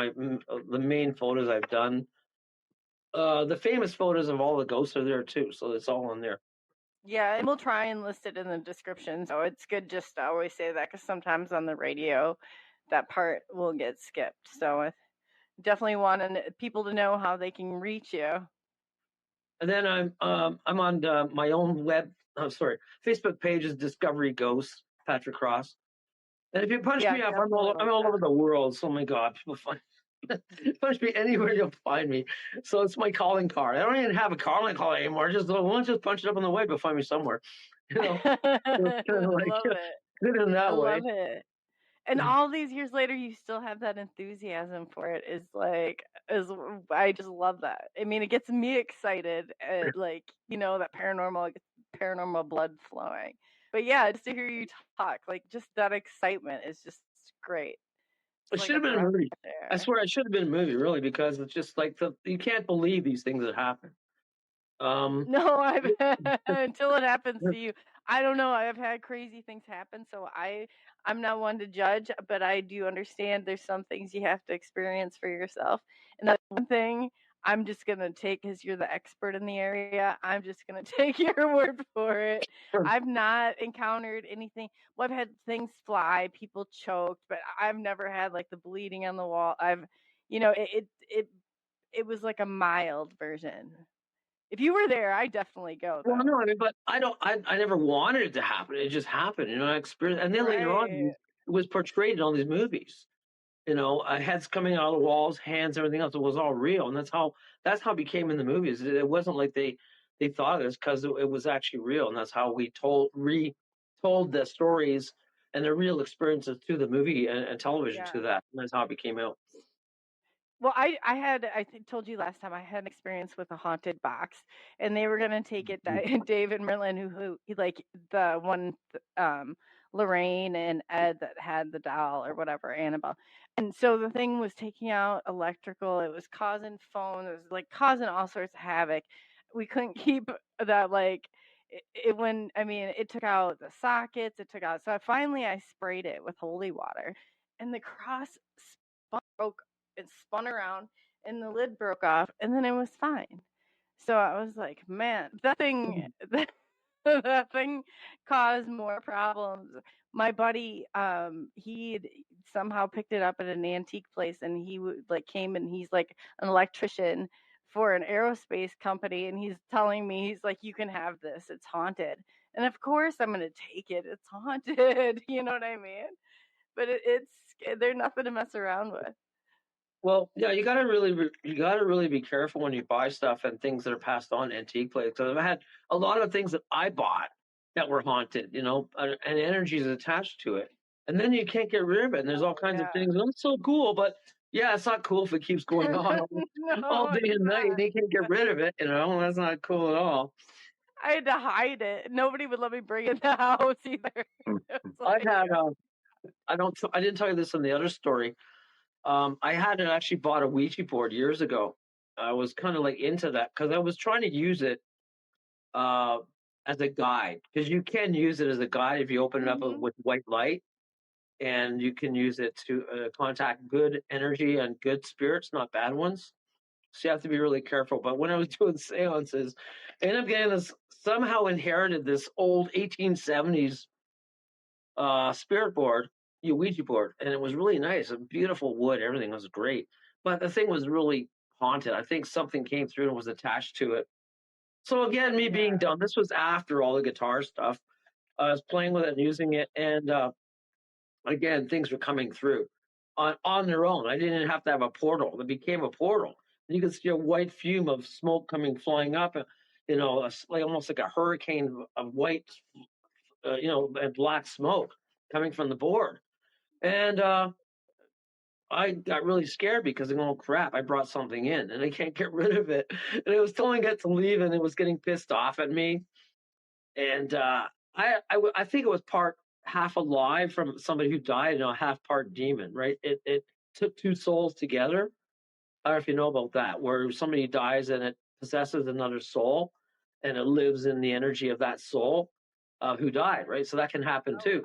the main photos I've done. The famous photos of all the ghosts are there too. So it's all in there. Yeah, and we'll try and list it in the description. So it's good just to always say that, because sometimes on the radio, that part will get skipped. So I definitely want people to know how they can reach you. And then I'm on my own Facebook page is Discovery Ghosts, Patrick Cross. And if you punch me up, I'm all over the world. So, oh my God, people find punch me anywhere, you'll find me. So it's my calling card. I don't even have a calling card anymore. Just punch it up on the web, you'll find me somewhere. Love it. Good in that way. Love it. And all these years later, you still have that enthusiasm for it. I just love that. I mean, it gets me excited, that paranormal blood flowing. But yeah, just to hear you talk, like just that excitement is just great. It should have been a movie. I swear, it should have been a movie, really, because it's just like you can't believe these things that happen. No, until it happens to you. I don't know. I've had crazy things happen, so I'm not one to judge, but I do understand there's some things you have to experience for yourself. And that's one thing I'm just going to take, because you're the expert in the area. I'm just going to take your word for it. I've not encountered anything. Well, I've had things fly, people choked, but I've never had like the bleeding on the wall. It was like a mild version. If you were there, I definitely go. Well, no, I mean, but I never wanted it to happen. It just happened, I experienced. And then later on, it was portrayed in all these movies. Heads coming out of the walls, hands, everything else. It was all real, and that's how it became in the movies. It wasn't like they thought it was, because it was actually real, and that's how we retold the stories and the real experiences to the movie and television to that. And that's how it became out. Well, I told you last time I had an experience with a haunted box, and they were going to take it. David Merlin, who like the one, Lorraine and Ed that had the doll or whatever, Annabelle. And so the thing was taking out electrical. It was causing phone. It was like causing all sorts of havoc. We couldn't keep that it took out the sockets. It took out. So I sprayed it with holy water, and the cross broke. It spun around and the lid broke off, and then it was fine. So I was like, man, that thing caused more problems. My buddy, he somehow picked it up at an antique place, and he came, and he's like an electrician for an aerospace company, and he's telling me, he's like, you can have this, it's haunted. And of course I'm going to take it. It's haunted. You know what I mean? But they're nothing to mess around with. Well, yeah, you gotta really be careful when you buy stuff and things that are passed on antique places. Because I've had a lot of things that I bought that were haunted, and energy is attached to it, and then you can't get rid of it. And there's all kinds of Yeah. things. That's so cool, but yeah, it's not cool if it keeps going on all No, day it's and night. not. And you can't get rid of it. That's not cool at all. I had to hide it. Nobody would let me bring it in the house either. It's I've like, had I didn't tell you this in the other story. I had actually bought a Ouija board years ago. I was kind of like into that because I was trying to use it uh, as a guide, because you can use it as a guide if you open it up mhm. with white light, and you can use it to contact good energy and good spirits, not bad ones. So you have to be really careful. But when I was doing seances, I ended up getting this, somehow inherited this old 1870s spirit board, Ouija board, and it was really nice. A beautiful wood, everything was great. But the thing was really haunted. I think something came through and was attached to it. So again, me Yeah. being dumb, this was after all the guitar stuff. I was playing with it and using it, and again, things were coming through on their own. I didn't have to have a portal. It became a portal. And you could see a white fume of smoke coming flying up, like almost like a hurricane of white, and black smoke coming from the board. And I got really scared because I'm going, oh, crap, I brought something in and I can't get rid of it. And it was telling it to leave, and it was getting pissed off at me. And I think it was part half alive from somebody who died, and half part demon, right? It took two souls together. I don't know if you know about that, where somebody dies and it possesses another soul, and it lives in the energy of that soul who died, right? So that can happen too.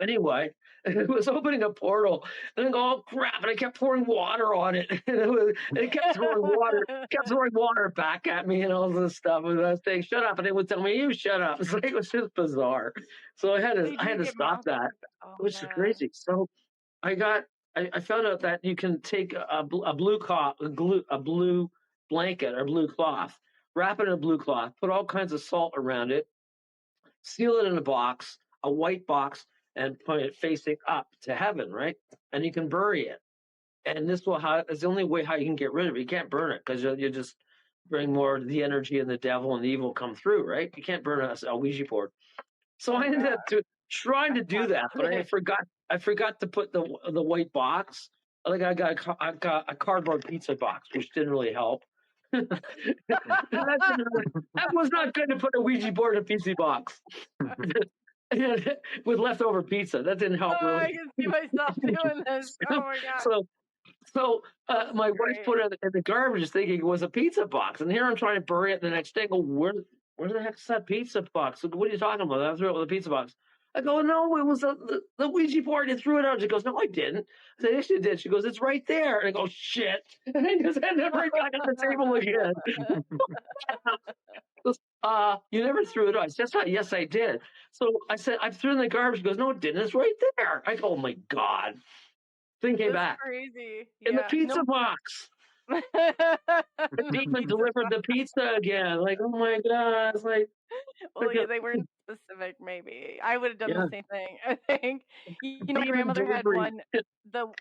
Anyway, it was opening a portal, and I go, oh crap! And I kept pouring water on it, and it kept throwing water back at me, and all this stuff. And I was saying, "Shut up!" And it would tell me, "You shut up." It's like, it was just bizarre. So I had So to, you I had didn't to get stop that, mounted. Oh which is man. crazy. So I got, I found out that you can take a blue cloth, a blue blanket or blue cloth, wrap it in a blue cloth, put all kinds of salt around it, seal it in a box, a white box, and put it facing up to heaven, right? And you can bury it. And this will how it's the only way how you can get rid of it. You can't burn it because you just bring more of the energy and the devil and the evil come through, right? You can't burn a Ouija board. So Oh I ended god. up trying to do that, but I forgot. I forgot to put the white box. I think I got a cardboard pizza box, which didn't really help. That was not good to put a Ouija board in a pizza box with leftover pizza. That didn't help Oh, I really. can see myself doing this. Oh my god. so so my wife Great. put it in the garbage thinking it was a pizza box, and here I'm trying to bury it the next day. I go, where the heck's that pizza box? What are you talking about? I threw it with a pizza box. I go, no, it was the Ouija board. You threw it out. She goes, no, I didn't. I said, yes, you did. She goes, it's right there. And I go, shit. And I just ended up right back on the table again. Goes, you never threw it out. I said, yes, I did. So I said, I threw it in the garbage. She goes, no, it didn't. It's right there. I go, oh my God. Thing came That's back crazy. in the Yeah. pizza No. box. The demon Pizza delivered box. the pizza again. Like, oh my God. It's like, Well, yeah, they weren't specific. Maybe I would have done the yeah, same thing. I think. My demon grandmother had delivery.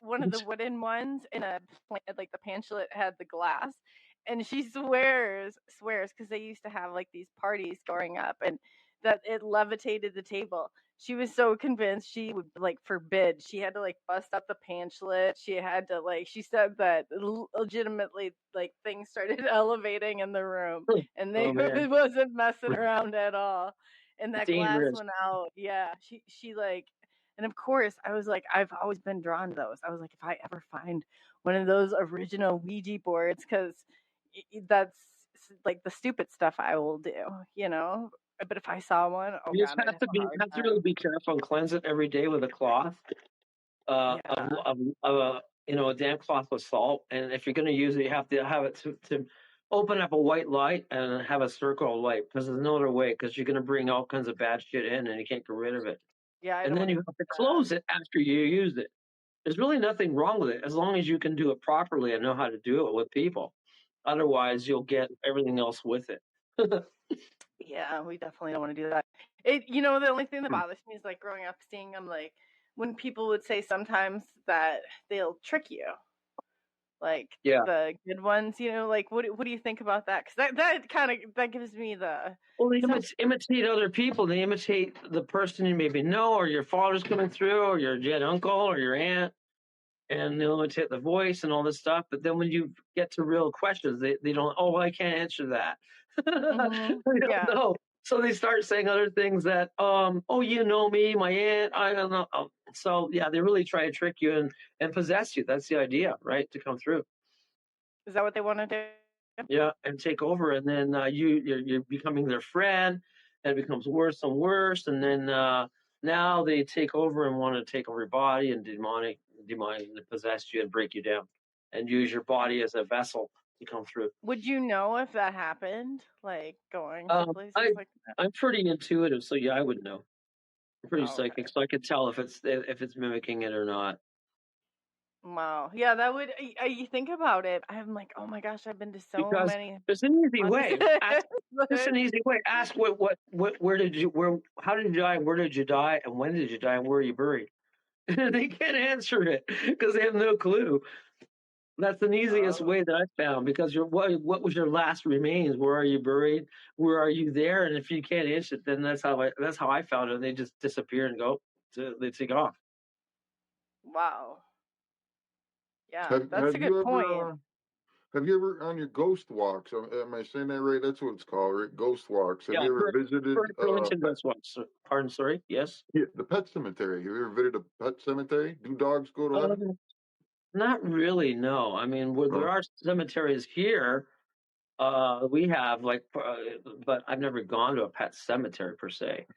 one of the wooden ones in like the pamphlet had the glass, and she swears because they used to have like these parties growing up, and that it levitated the table. She was so convinced she would like forbid. She had to like bust up the pamphlet. She had to like. She said that legitimately like things started elevating in the room, and they Oh man, it wasn't messing around at all. And that glass dangerous. went out. Yeah, she like, and of course I was like, I've always been drawn to those. I was like, if I ever find one of those original Ouija boards, because that's like the stupid stuff I will do, you know. But if I saw one, oh You just god, I'd have a hard have to really time. be careful and cleanse it every day with a cloth, Yeah, of a a damp cloth with salt. And if you're going to use it, you have to have it to open up a white light and have a circle of light, because there's no other way. Because you're going to bring all kinds of bad shit in, and you can't get rid of it. yeah, I And don't then want you to have do to that. close it after you use it. There's really nothing wrong with it as long as you can do it properly and know how to do it with people. Otherwise, you'll get everything else with it. Yeah, we definitely don't want to do that. The only thing that bothers me is like growing up seeing them like when people would say sometimes that they'll trick you. like Yeah. the good ones, you know, like what do you think about that? Because that kind of that gives me the Well, they imitate other people. They imitate the person you maybe know, or your father's coming through, or your dead uncle, or your aunt, and they'll imitate the voice and all this stuff. But then when you get to real questions, they don't. Oh, I can't answer that. They don't yeah. know. So they start saying other things that, oh, you know me, my aunt, I don't know. So yeah, they really try to trick you and possess you. That's the idea, right? To come through. Is that what they want to do? Yeah, and take over, and then you're becoming their friend, and it becomes worse and worse, and then now they take over and want to take over your body and demonic possess you and break you down, and use your body as a vessel to come through. Would you know if that happened? Like going to places like that? I'm pretty intuitive, so yeah, I would know. I'm pretty psychic, Okay. so I could tell if it's mimicking it or not. Wow. Yeah, that would. You think about it. I'm like, oh my gosh, I've been to so Because many. there's an easy way. But- There's an easy way. Ask how did you die, where did you die, and when did you die, and where are you buried? They can't answer it because they have no clue. That's the easiest way that I found, because what was your last remains? Where are you buried? Where are you there? And if you can't answer it, then that's how I found it. They just disappear and they take off. Wow. Yeah, Have, that's have a you good ever, point. have you ever on your ghost walks? Am I saying that right? That's what it's called, right? Ghost walks. Have Yeah, you ever visited Burlington goes once. Pardon, sorry. Yes. the pet cemetery? Have you ever visited a pet cemetery? Do dogs go to heaven? Not really. No. I mean, where there Oh. are cemeteries here, we have but I've never gone to a pet cemetery per se.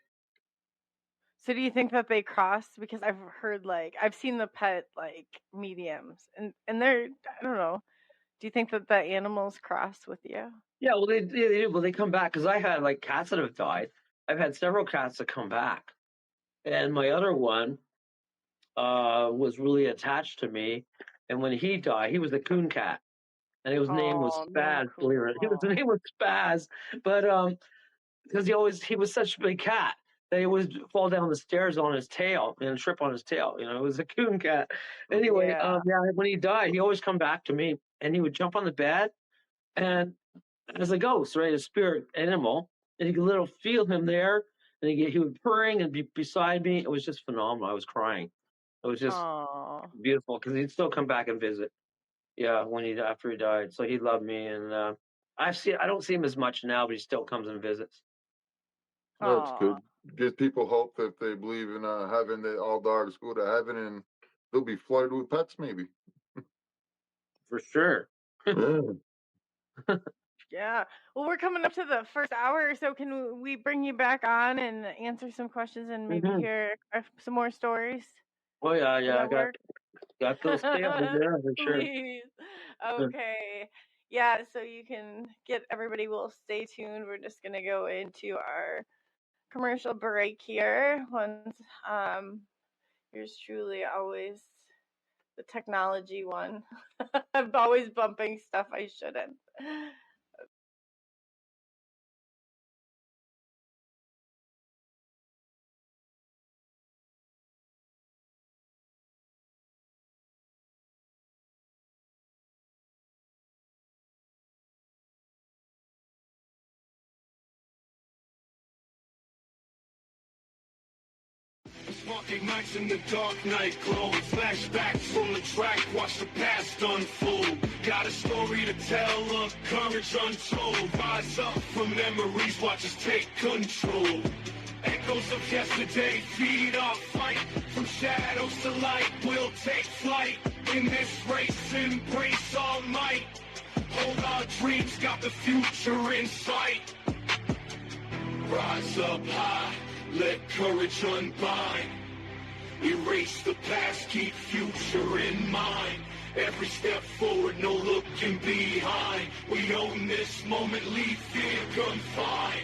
So do you think that they cross? Because I've heard I've seen the pet mediums and they're, I don't know. Do you think that the animals cross with you? Yeah, well, they do. Well, they come back, because I had cats that have died. I've had several cats that come back, and my other one was really attached to me. And when he died, he was a coon cat, and his name was Oh, Spaz. Believe it or not, his name was Spaz, but because he was such a big cat that he would fall down the stairs on his tail and trip on his tail. You know, it was a coon cat. Anyway, Yeah. when he died, he always come back to me, and he would jump on the bed, and as a ghost, right, a spirit animal, and you could feel him there, and he would purring and be beside me. It was just phenomenal. I was crying. It was just beautiful, because he'd still come back and visit. Yeah, after he died, so he loved me, and I don't see him as much now, but he still comes and visits. That's good. Gives people hope that if they believe in heaven, that all dogs go to heaven, and they'll be flooded with pets, maybe. For sure. Yeah. Yeah. Well, we're coming up to the first hour, so can we bring you back on and answer some questions and maybe hear some more stories? Oh yeah, I got those samples there for sure. Please. Okay. Yeah, so you can get everybody. Will stay tuned. We're just gonna go into our commercial break here. Once here's truly always the technology one. I'm always bumping stuff I shouldn't. Sparking nights in the dark night glow. Flashbacks from the track, watch the past unfold. Got a story to tell, of courage untold. Rise up from memories, watch us take control. Echoes of yesterday feed our fight. From shadows to light, we'll take flight. In this race, embrace all might. Hold our dreams, got the future in sight. Rise up high, let courage unbind. Erase the past, keep future in mind. Every step forward, no looking behind. We own this moment, leave fear confined.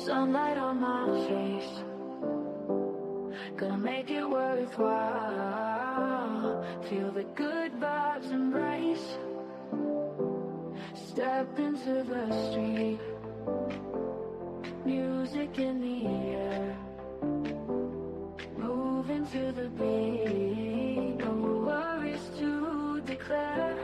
Sunlight on my face, gonna make it worthwhile. Feel the good vibes embrace. Step into the street, music in the air, move into the beat. No worries to declare.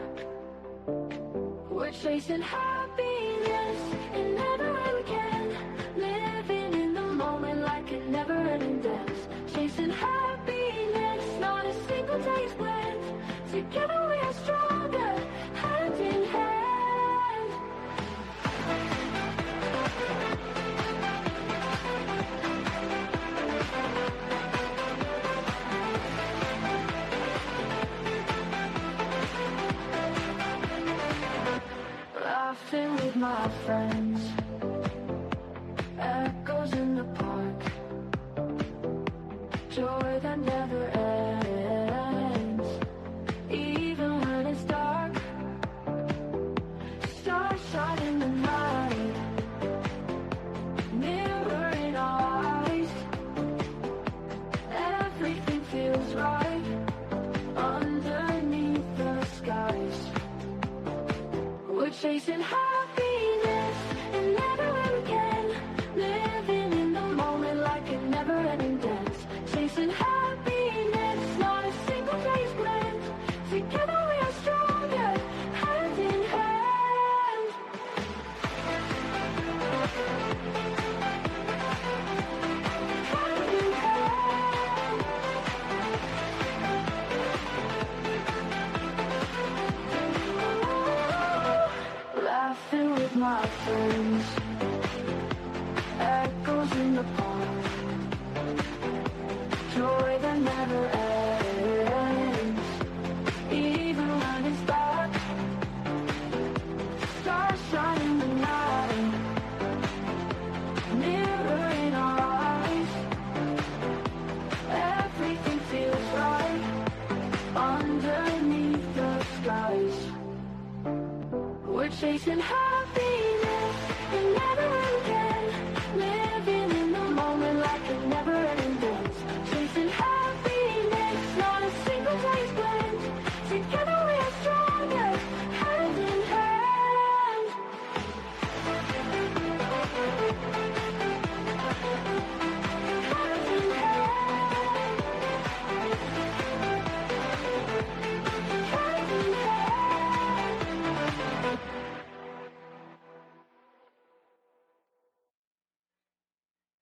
We're chasing happiness in every way we can, living in the moment like a never-ending dance. Chasing happiness, not a single day's planned. Together we are stronger, hand in hand. Laughing with my friends, echoes in the park, joy that never ends, even when it's dark. Stars shine in the night, mirror in our eyes. Everything feels right underneath the skies. We're chasing happiness in every way we can, living in the moment like a never-ending dance. Chasing happiness, not a single day's planned. Together we are stronger, hand in hand. Hand in hand. Laughing with my friends, echoes in the park, joy that never ends, even when it's dark. Stars shine in the night, mirror in our eyes. Everything feels right underneath the skies. We're chasing happiness in every way we can, living in the moment like a never-ending dance. Chasing happiness, not a single day's planned. Together we are stronger, hand in hand. Hand in hand. Hand in hand.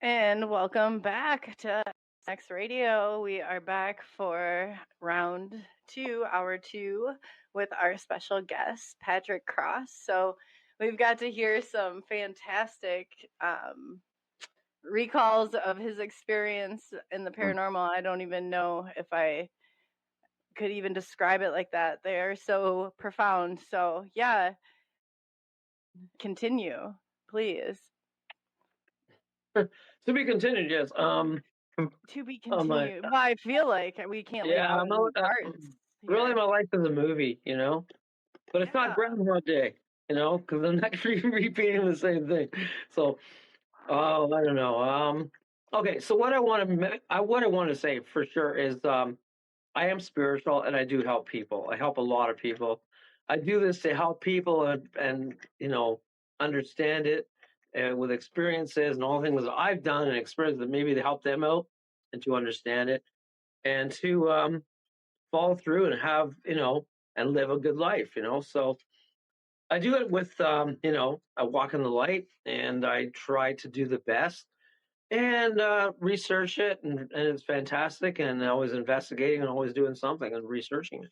And welcome back to SNX Radio. We are back for round 2, hour 2, with our special guest, Patrick Cross. So we've got to hear some fantastic recalls of his experience in the paranormal. I don't even know if I could even describe it like that. They are so profound. So yeah, continue, please. To be continued, yes. To be continued. Well, I feel like we can't leave out any parts. Really, here. my life is a movie, you know? But it's not Groundhog Day, you know? Because I'm not repeating the same thing. So, I don't know. Okay, so what I want to say for sure is I am spiritual and I do help people. I help a lot of people. I do this to help people and you know, understand it with experiences and all the things that I've done and experiences that maybe to help them out and to understand it and to follow through and have, you know, and live a good life, you know. So I do it with, you know, I walk in the light and I try to do the best and research it. And it's fantastic. And always investigating and always doing something and researching it.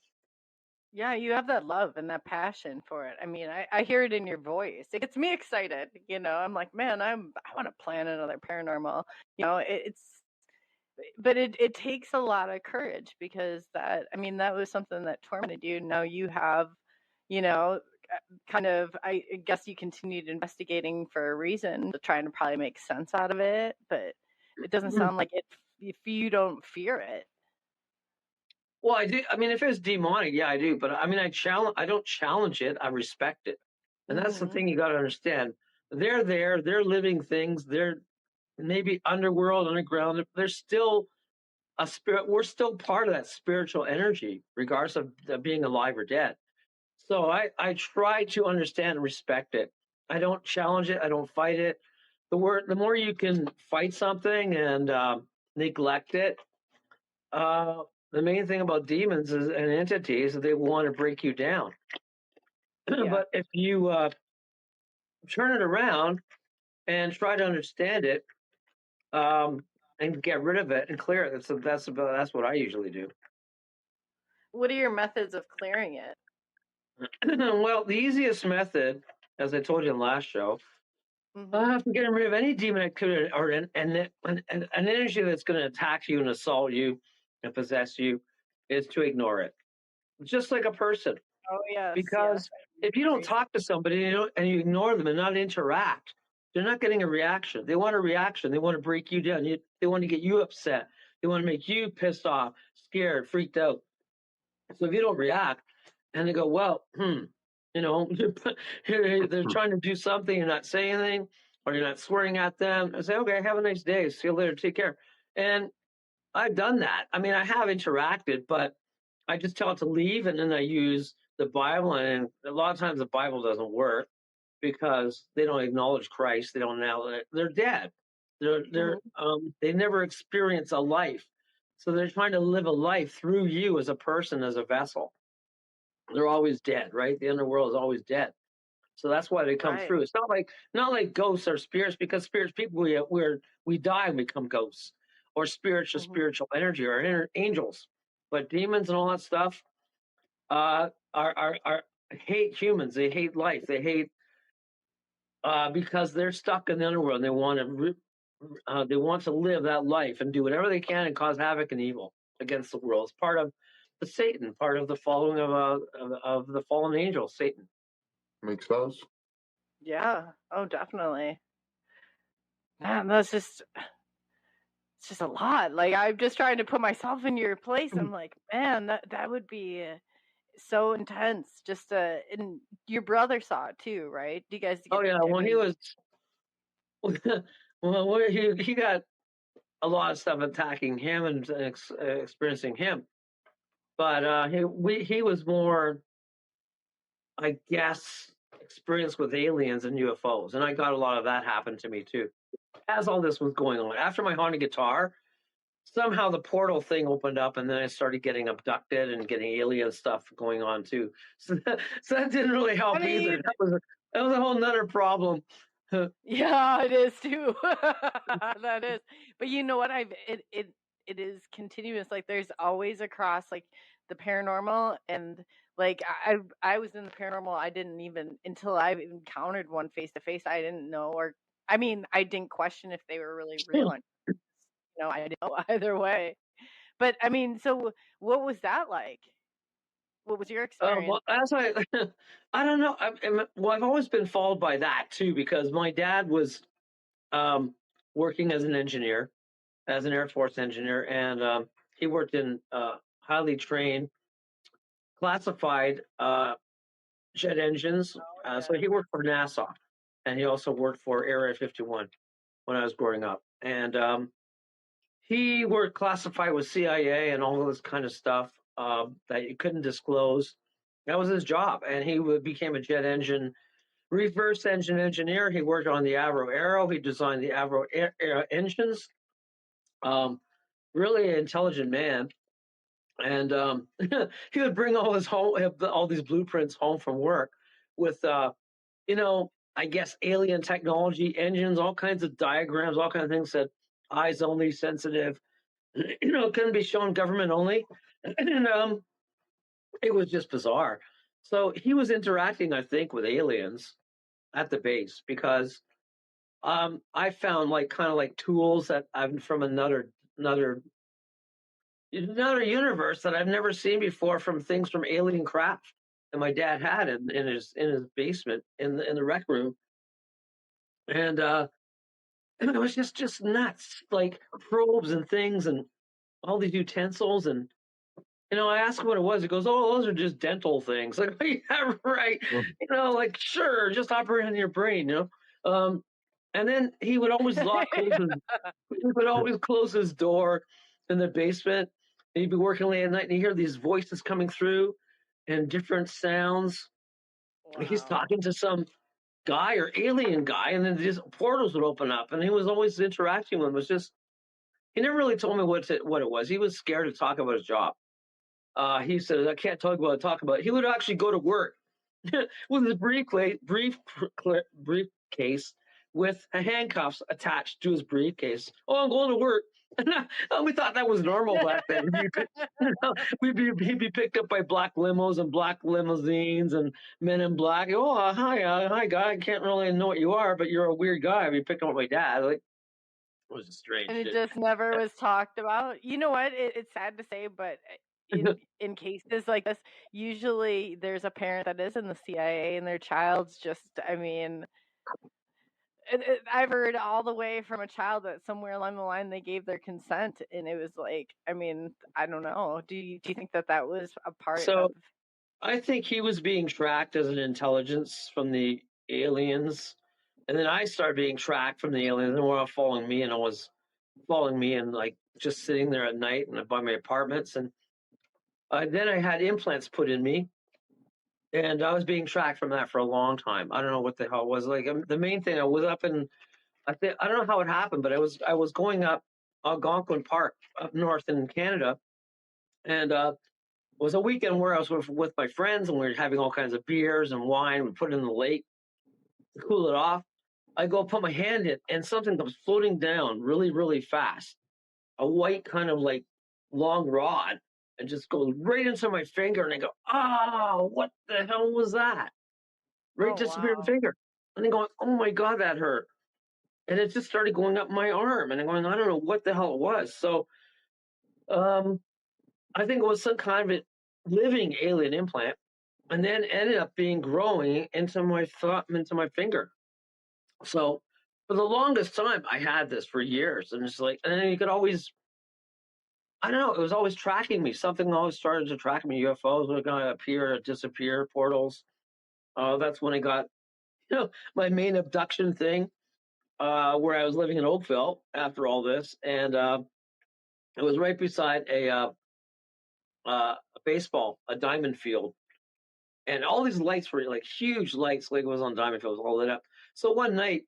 Yeah, you have that love and that passion for it. I mean, I hear it in your voice. It gets me excited. You know, I'm like, man, I want to plan another paranormal. You know, but it takes a lot of courage because that was something that tormented you. Now you have, you know, kind of, I guess you continued investigating for a reason to try and probably make sense out of it, but it doesn't sound like it if you don't fear it. Well, I do. I mean, if it's demonic, yeah, I do. But I mean, I don't challenge it. I respect it, and that's the thing you got to understand. They're there. They're living things. They're maybe underworld, underground. There's still a spirit. We're still part of that spiritual energy, regardless of being alive or dead. So I try to understand and respect it. I don't challenge it. I don't fight it. The more you can fight something and neglect it, the main thing about demons and entities is they want to break you down. Yeah. But if you turn it around and try to understand it, and get rid of it and clear it, that's what I usually do. What are your methods of clearing it? Well, the easiest method, as I told you in the last show, for getting rid of any demon activity or an energy that's going to attack you and assault you and possess you, is to ignore it, just like a person. Oh yes. Because if you don't talk to somebody and you ignore them and not interact, they're not getting a reaction. They want a reaction. They want to break you down. They want to get you upset. They want to make you pissed off, scared, freaked out. So if you don't react, and they go, well, you know, they're trying to do something, you're not saying anything, or you're not swearing at them. I say, okay, have a nice day. See you later. Take care. And I've done that. I mean, I have interacted, but I just tell it to leave, and then I use the Bible. And a lot of times the Bible doesn't work because they don't acknowledge Christ. They don't know they're dead. They never experience a life. So they're trying to live a life through you as a person, as a vessel. They're always dead, right? The underworld is always dead. So that's why they come through. It's not like ghosts or spirits, because spirits, people, we die and become ghosts, or spirits or spiritual energy, or angels. But demons and all that stuff are hate humans. They hate life. They hate because they're stuck in the underworld. And they want to live that life and do whatever they can and cause havoc and evil against the world. It's part of the Satan, part of the following of the fallen angel, Satan. Makes sense. Yeah. Oh, definitely. Man, it's just a lot. Like, I'm just trying to put myself in your place. I'm like, man, that would be so intense. Just and your brother saw it too, right? Do you guys? He was. Well, he got a lot of stuff attacking him and experiencing him, but he was more, I guess, experienced with aliens and UFOs, and I got a lot of that happen to me too. As all this was going on, after my haunted guitar, somehow the portal thing opened up, and then I started getting abducted and getting alien stuff going on too. So that didn't really help either. That was a whole nother problem. Yeah, it is too. That is. But you know what? It is continuous. Like, there's always across like the paranormal, and like I was in the paranormal. I didn't even, until I encountered one face to face, I didn't know, or I mean, I didn't question if they were really real. I didn't know either way. But I mean, so what was that like? What was your experience? Well, I don't know. I've always been followed by that too, because my dad was working as an engineer, as an Air Force engineer, and he worked in highly trained, classified jet engines. So he worked for NASA, and he also worked for Area 51 when I was growing up. And he worked classified with CIA and all this kind of stuff that you couldn't disclose. That was his job. And he became a jet engine, reverse engine engineer. He worked on the Avro Aero. He designed the Avro engines. Really an intelligent man. And he would bring all these blueprints home from work with, I guess, alien technology, engines, all kinds of diagrams, all kinds of things that eyes only, sensitive, couldn't be shown, government only. And it was just bizarre. So he was interacting, I think, with aliens at the base, because I found kind of tools that I'm from another universe that I've never seen before, from things from alien craft that my dad had in his basement in the rec room. And it was just nuts, like probes and things and all these utensils. And I asked him what it was. He goes, "Oh, those are just dental things." Like, yeah, right. Sure, just operate on your brain. And then he would always close his door in the basement. And he'd be working late at night, and you hear these voices coming through and different sounds. Like he's Wow. talking to some guy or alien guy, and then these portals would open up, and he was always interacting with him. It was just, he never really told me what it was. He was scared to talk about his job. He said, I can't talk about it. He would actually go to work with his briefcase with handcuffs attached to his briefcase. Oh, I'm going to work. And we thought that was normal back then. He'd be picked up by black limos and black limousines and men in black. Oh, hi guy. I can't really know what you are, but you're a weird guy. I'd be picking up my dad. Like, it was strange. And it just never was talked about. You know what? It's sad to say, but in cases like this, usually there's a parent that is in the CIA and their child's just, I mean, I've heard all the way from a child that somewhere along the line they gave their consent, and it was like, I mean, I don't know. Do you think that was a part of? I think he was being tracked as an intelligence from the aliens, and then I started being tracked from the aliens, and they were following me, and I was following me, and like just sitting there at night and by my apartments, and then I had implants put in me, and I was being tracked from that for a long time. I don't know what the hell it was. Like the main thing, I was up in, I don't know how it happened, but I was going up Algonquin Park up north in Canada, and it was a weekend where I was with my friends, and we were having all kinds of beers and wine. We put it in the lake to cool it off. I go put my hand in, and something comes floating down really, really fast. A white kind of like long rod, and just goes right into my finger, and I go, oh, what the hell was that? Right, disappeared Wow. finger. And then going, oh my God, that hurt. And it just started going up my arm, and I'm going, I don't know what the hell it was. So I think it was some kind of living alien implant, and then ended up being growing into my thumb, into my finger. So for the longest time, I had this for years, and it's like, and then you could always, I don't know, it was always tracking me. Something always started to track me. UFOs were going to appear or disappear, portals. That's when I got, my main abduction thing, where I was living in Oakville after all this, and it was right beside a baseball, a diamond field, and all these lights were like huge lights, like it was on diamond field, it was all lit up. So one night,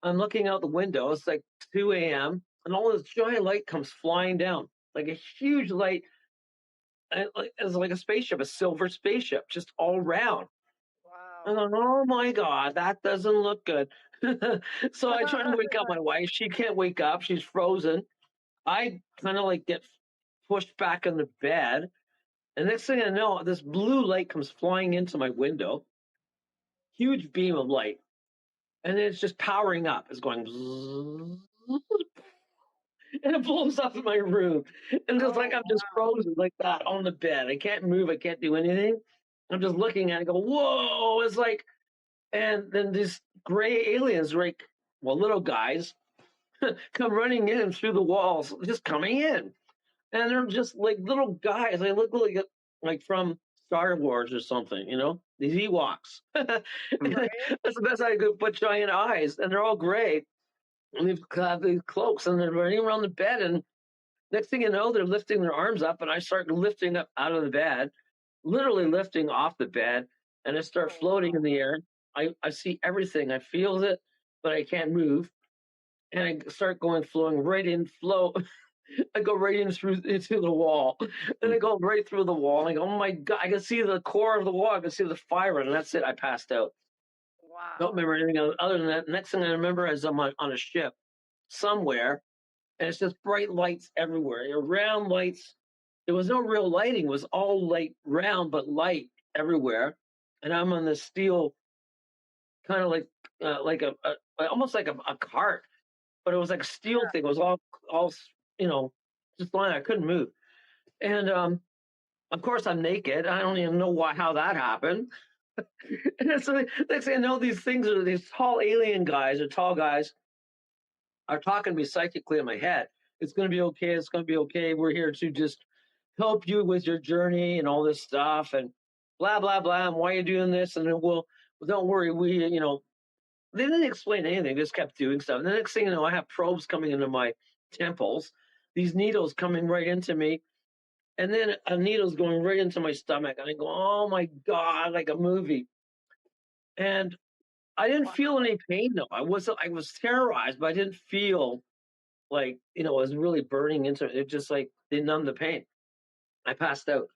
I'm looking out the window. It's like 2 a.m. and all this giant light comes flying down, like a huge light, and it's like a spaceship, a silver spaceship, just all round. Wow. I'm like, oh my God, that doesn't look good. So I try to wake up my wife. She can't wake up. She's frozen. I kind of like get pushed back in the bed. And next thing I know, this blue light comes flying into my window. Huge beam of light. And then it's just powering up. It's going and it blows up in my room. And just like I'm just frozen like that on the bed. I can't move. I can't do anything. I'm just looking at it and go, whoa. It's like, and then these gray aliens, like, well, little guys, come running in through the walls, just coming in. And they're just like little guys. They look like from Star Wars or something, these Ewoks. Right? That's the best I could put, giant eyes. And they're all gray. And they've got these cloaks, and they're running around the bed. And next thing you know, they're lifting their arms up, and I start lifting up out of the bed, literally lifting off the bed, and I start floating in the air. I see everything. I feel it, but I can't move. And I start flowing right in, flow. I go right into the wall. And I go right through the wall. And I go, oh my God, I can see the core of the wall. I can see the fire. And that's it. I passed out. Wow. Don't remember anything other than that. Next thing I remember is I'm on a ship somewhere. And it's just bright lights everywhere. Round lights. There was no real lighting. It was all light, round, but light everywhere. And I'm on this steel, kind of like almost like a cart, but it was like a steel thing. It was all just lying. I couldn't move. And of course I'm naked. I don't even know how that happened. And so next thing I know, these tall alien guys or tall guys are talking to me psychically in my head. It's going to be okay. It's going to be okay. We're here to just help you with your journey and all this stuff and blah, blah, blah. And why are you doing this? And then don't worry. They didn't explain anything. They just kept doing stuff. And the next thing you know, I have probes coming into my temples, these needles coming right into me, and then a needle's going right into my stomach. And I go, oh my God, like a movie. And I didn't feel any pain though. I was terrorized, but I didn't feel like, it was really burning into it. It just like they numbed the pain. I passed out.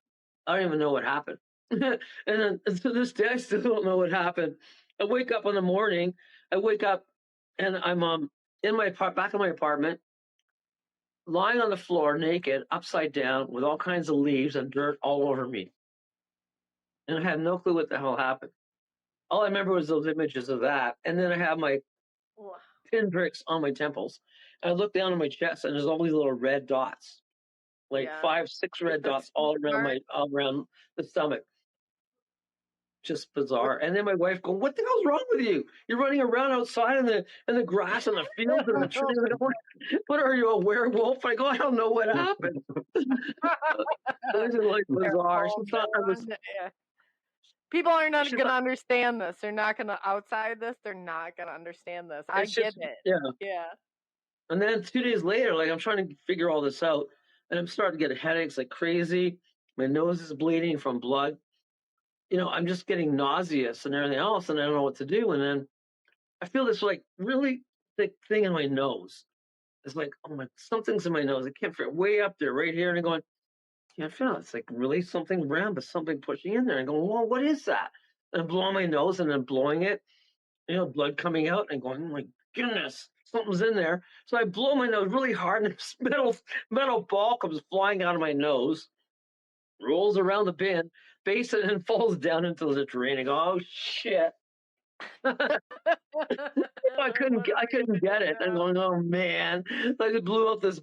I don't even know what happened. And then to this day, I still don't know what happened. I wake up in the morning. I wake up and I'm in my back in my apartment, lying on the floor naked, upside down, with all kinds of leaves and dirt all over me. And I had no clue what the hell happened. All I remember was those images of that. And then I have my pinpricks on my temples. And I look down on my chest and there's all these little red dots. Like 5, 6 red dots all around the stomach. Just bizarre. And then my wife goes, "What the hell's wrong with you? You're running around outside in the grass and the fields and the trees. What are you, a werewolf?" I go, "I don't know what happened." This is like bizarre. People are not going to understand this. They're not going to outside this. They're not going to understand this. I get it. Yeah. And then 2 days later, like I'm trying to figure all this out, and I'm starting to get headaches like crazy. My nose is bleeding from blood. I'm just getting nauseous and everything else, and I don't know what to do. And then I feel this like really thick thing in my nose. It's like, oh my, something's in my nose. I can't feel it, way up there, right here. And I'm going, can't feel it. It's like really something round, but something pushing in there. And going, well, what is that? And I'm blowing my nose and then blowing it, blood coming out, and going, oh my goodness, something's in there. So I blow my nose really hard, and this metal ball comes flying out of my nose, rolls around the bin, base it, and falls down into the drain. I go, oh shit. I couldn't get it. I'm going, oh man. Like it blew out this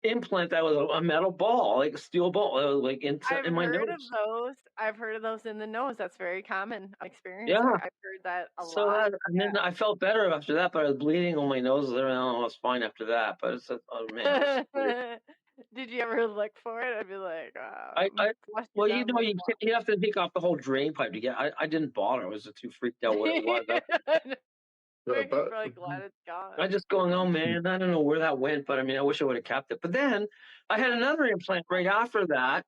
implant that was a metal ball, like a steel ball. It was like in my nose. I've heard of those in the nose. That's very common experience. Yeah. I've heard that a lot. And then I felt better after that, but I was bleeding on my nose. I was fine after that, but it's oh man. Did you ever look for it? I'd be like, well, you have to take off the whole drain pipe to get. I didn't bother. I was too freaked out what it was. I'm really glad it's gone. I just going, oh man, I don't know where that went, but I mean, I wish I would have kept it. But then I had another implant right after that,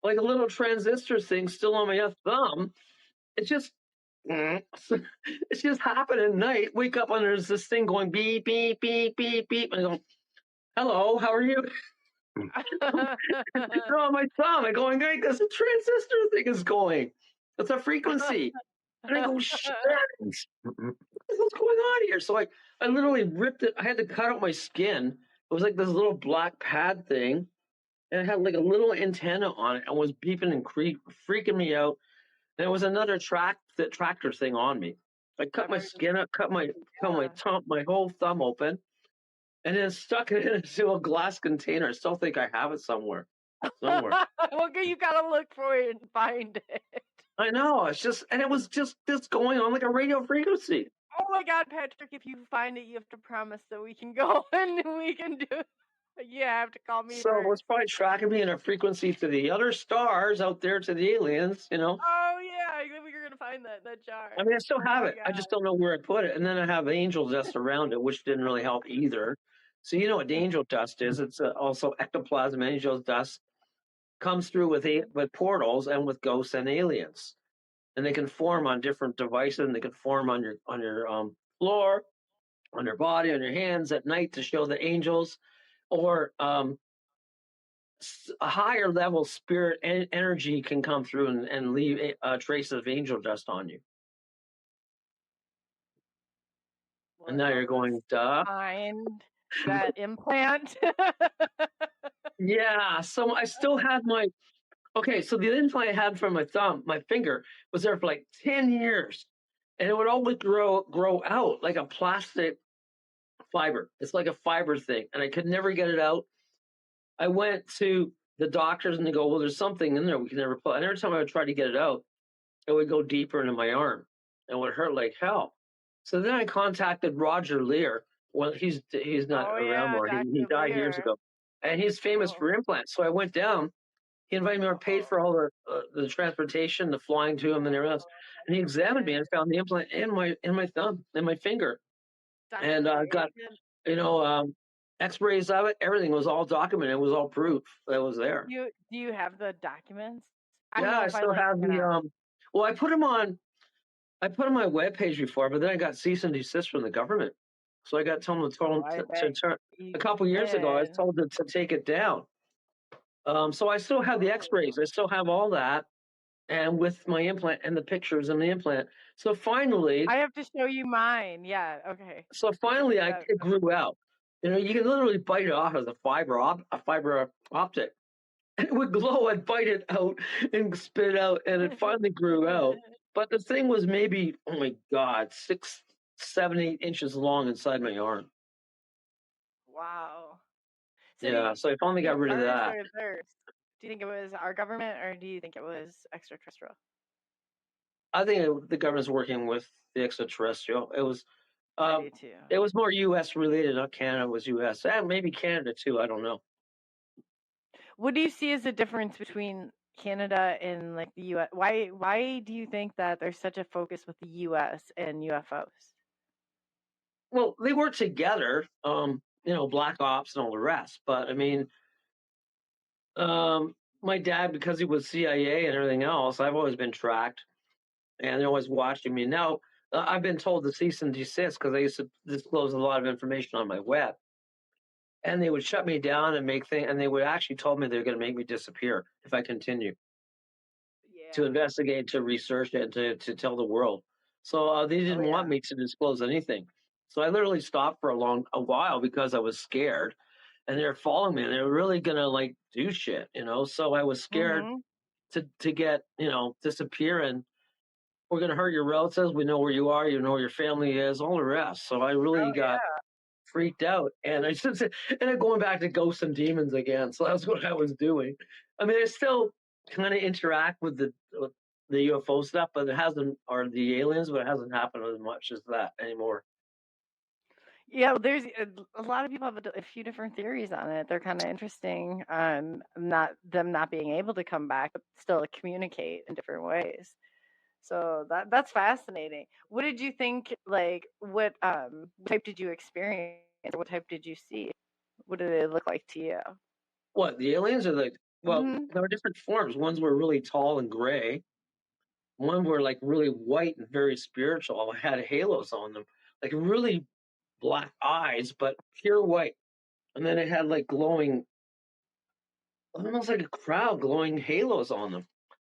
like a little transistor thing still on my thumb. It's just happened at night. Wake up and there's this thing going beep, beep, beep, beep, beep. And I go, hello, how are you? On my thumb. I'm going, this transistor thing is going. It's a frequency. And I go, shit. What's going on here? So I literally ripped it. I had to cut out my skin. It was like this little black pad thing. And it had like a little antenna on it and was beeping and freaking me out. And it was another tractor thing on me. I cut my skin up, cut my whole thumb open, and then stuck it into a glass container. I still think I have it somewhere. Well, you gotta look for it and find it. I know. It's just, and it was just going on like a radio frequency. Oh my God, Patrick! If you find it, you have to promise that we can go and we can do it. You have to call me. So it's probably tracking me in a frequency to the other stars out there, to the aliens. Oh yeah, you're gonna find that jar. I mean, I still have it. I just don't know where I put it. And then I have angel dust around it, which didn't really help either. So you know what angel dust is? It's also ectoplasm. Angel dust comes through with portals and with ghosts and aliens, and they can form on different devices. And they can form on your floor, on your body, on your hands at night to show the angels, or a higher level spirit energy can come through and leave traces of angel dust on you. Well, and now you're going, duh. Find that implant. Yeah, so I still had so the implant I had from my finger was there for like 10 years. And it would always grow out like a plastic fiber. It's like a fiber thing. And I could never get it out. I went to the doctors and they go, well, there's something in there we can never pull. And every time I would try to get it out, it would go deeper into my arm and would hurt like hell. So then I contacted Roger Lear. Well, he's not around more. He died years ago. And he's famous for implants. So I went down He invited me. I paid for all the transportation, the flying to him, and everything else. And he examined me and found the implant in my thumb, in my finger, and got X-rays of it. Everything was all documented. It was all proof that was there. Do you have the documents? I don't Yeah, know I if I still like. have the. Well, I put them on my webpage before, but then I got cease and desist from the government. So I got told I to bet turn. you A couple years ago, I was did. told to take it down. So I still have the X-rays. I still have all that, and with my implant and the pictures and the implant. So finally, I have to show you mine. Yeah. Okay. it grew out. You know, you can literally bite it off as a fiber optic. And it would glow. I'd bite it out and spit it out, and it finally grew out. But the thing was maybe, oh my God, 6, 7, 8 inches long inside my arm. Wow. So Yeah, so I finally got rid of ours that. or theirs? Do you think it was our government or do you think it was extraterrestrial? I think the government's working with the extraterrestrial. I do too. It was more U.S. related, not Canada. It was U.S. and maybe Canada too. I don't know. What do you see as the difference between Canada and like the U.S.? Why do you think that there's such a focus with the U.S. and UFOs? Well, they work together. Black ops and all the rest. But I mean, my dad, because he was CIA and everything else, I've always been tracked, and they're always watching me. Now, I've been told to cease and desist because I used to disclose a lot of information on my web, and they would shut me down and make things, and they would actually told me they're going to make me disappear if I continue to Yeah. investigate, to research, and to tell the world. So they Oh didn't yeah. want me to disclose anything. So I literally stopped for a while because I was scared, and they're following me, and they're really gonna like do shit, So I was scared Mm-hmm. to get disappear, and we're gonna hurt your relatives. We know where you are. You know where your family is. All the rest. So I really Oh got freaked out, and I just and I'm going back to ghosts and demons again. So that's what I was doing. I mean, I still kind of interact with the UFO stuff, but it hasn't, or the aliens, but it hasn't happened as much as that anymore. Yeah, well, there's a lot of people have a few different theories on it. They're kind of interesting. Not being able to come back, but still communicate in different ways. So that's fascinating. What did you think? Like, what type did you experience? Or what type did you see? What did it look like to you? What, the aliens are well, Hmm. there were different forms. Ones were really tall and gray. One were like really white and very spiritual. Had halos on them, like really black eyes, but pure white. And then it had like glowing, almost like a crowd, glowing halos on them.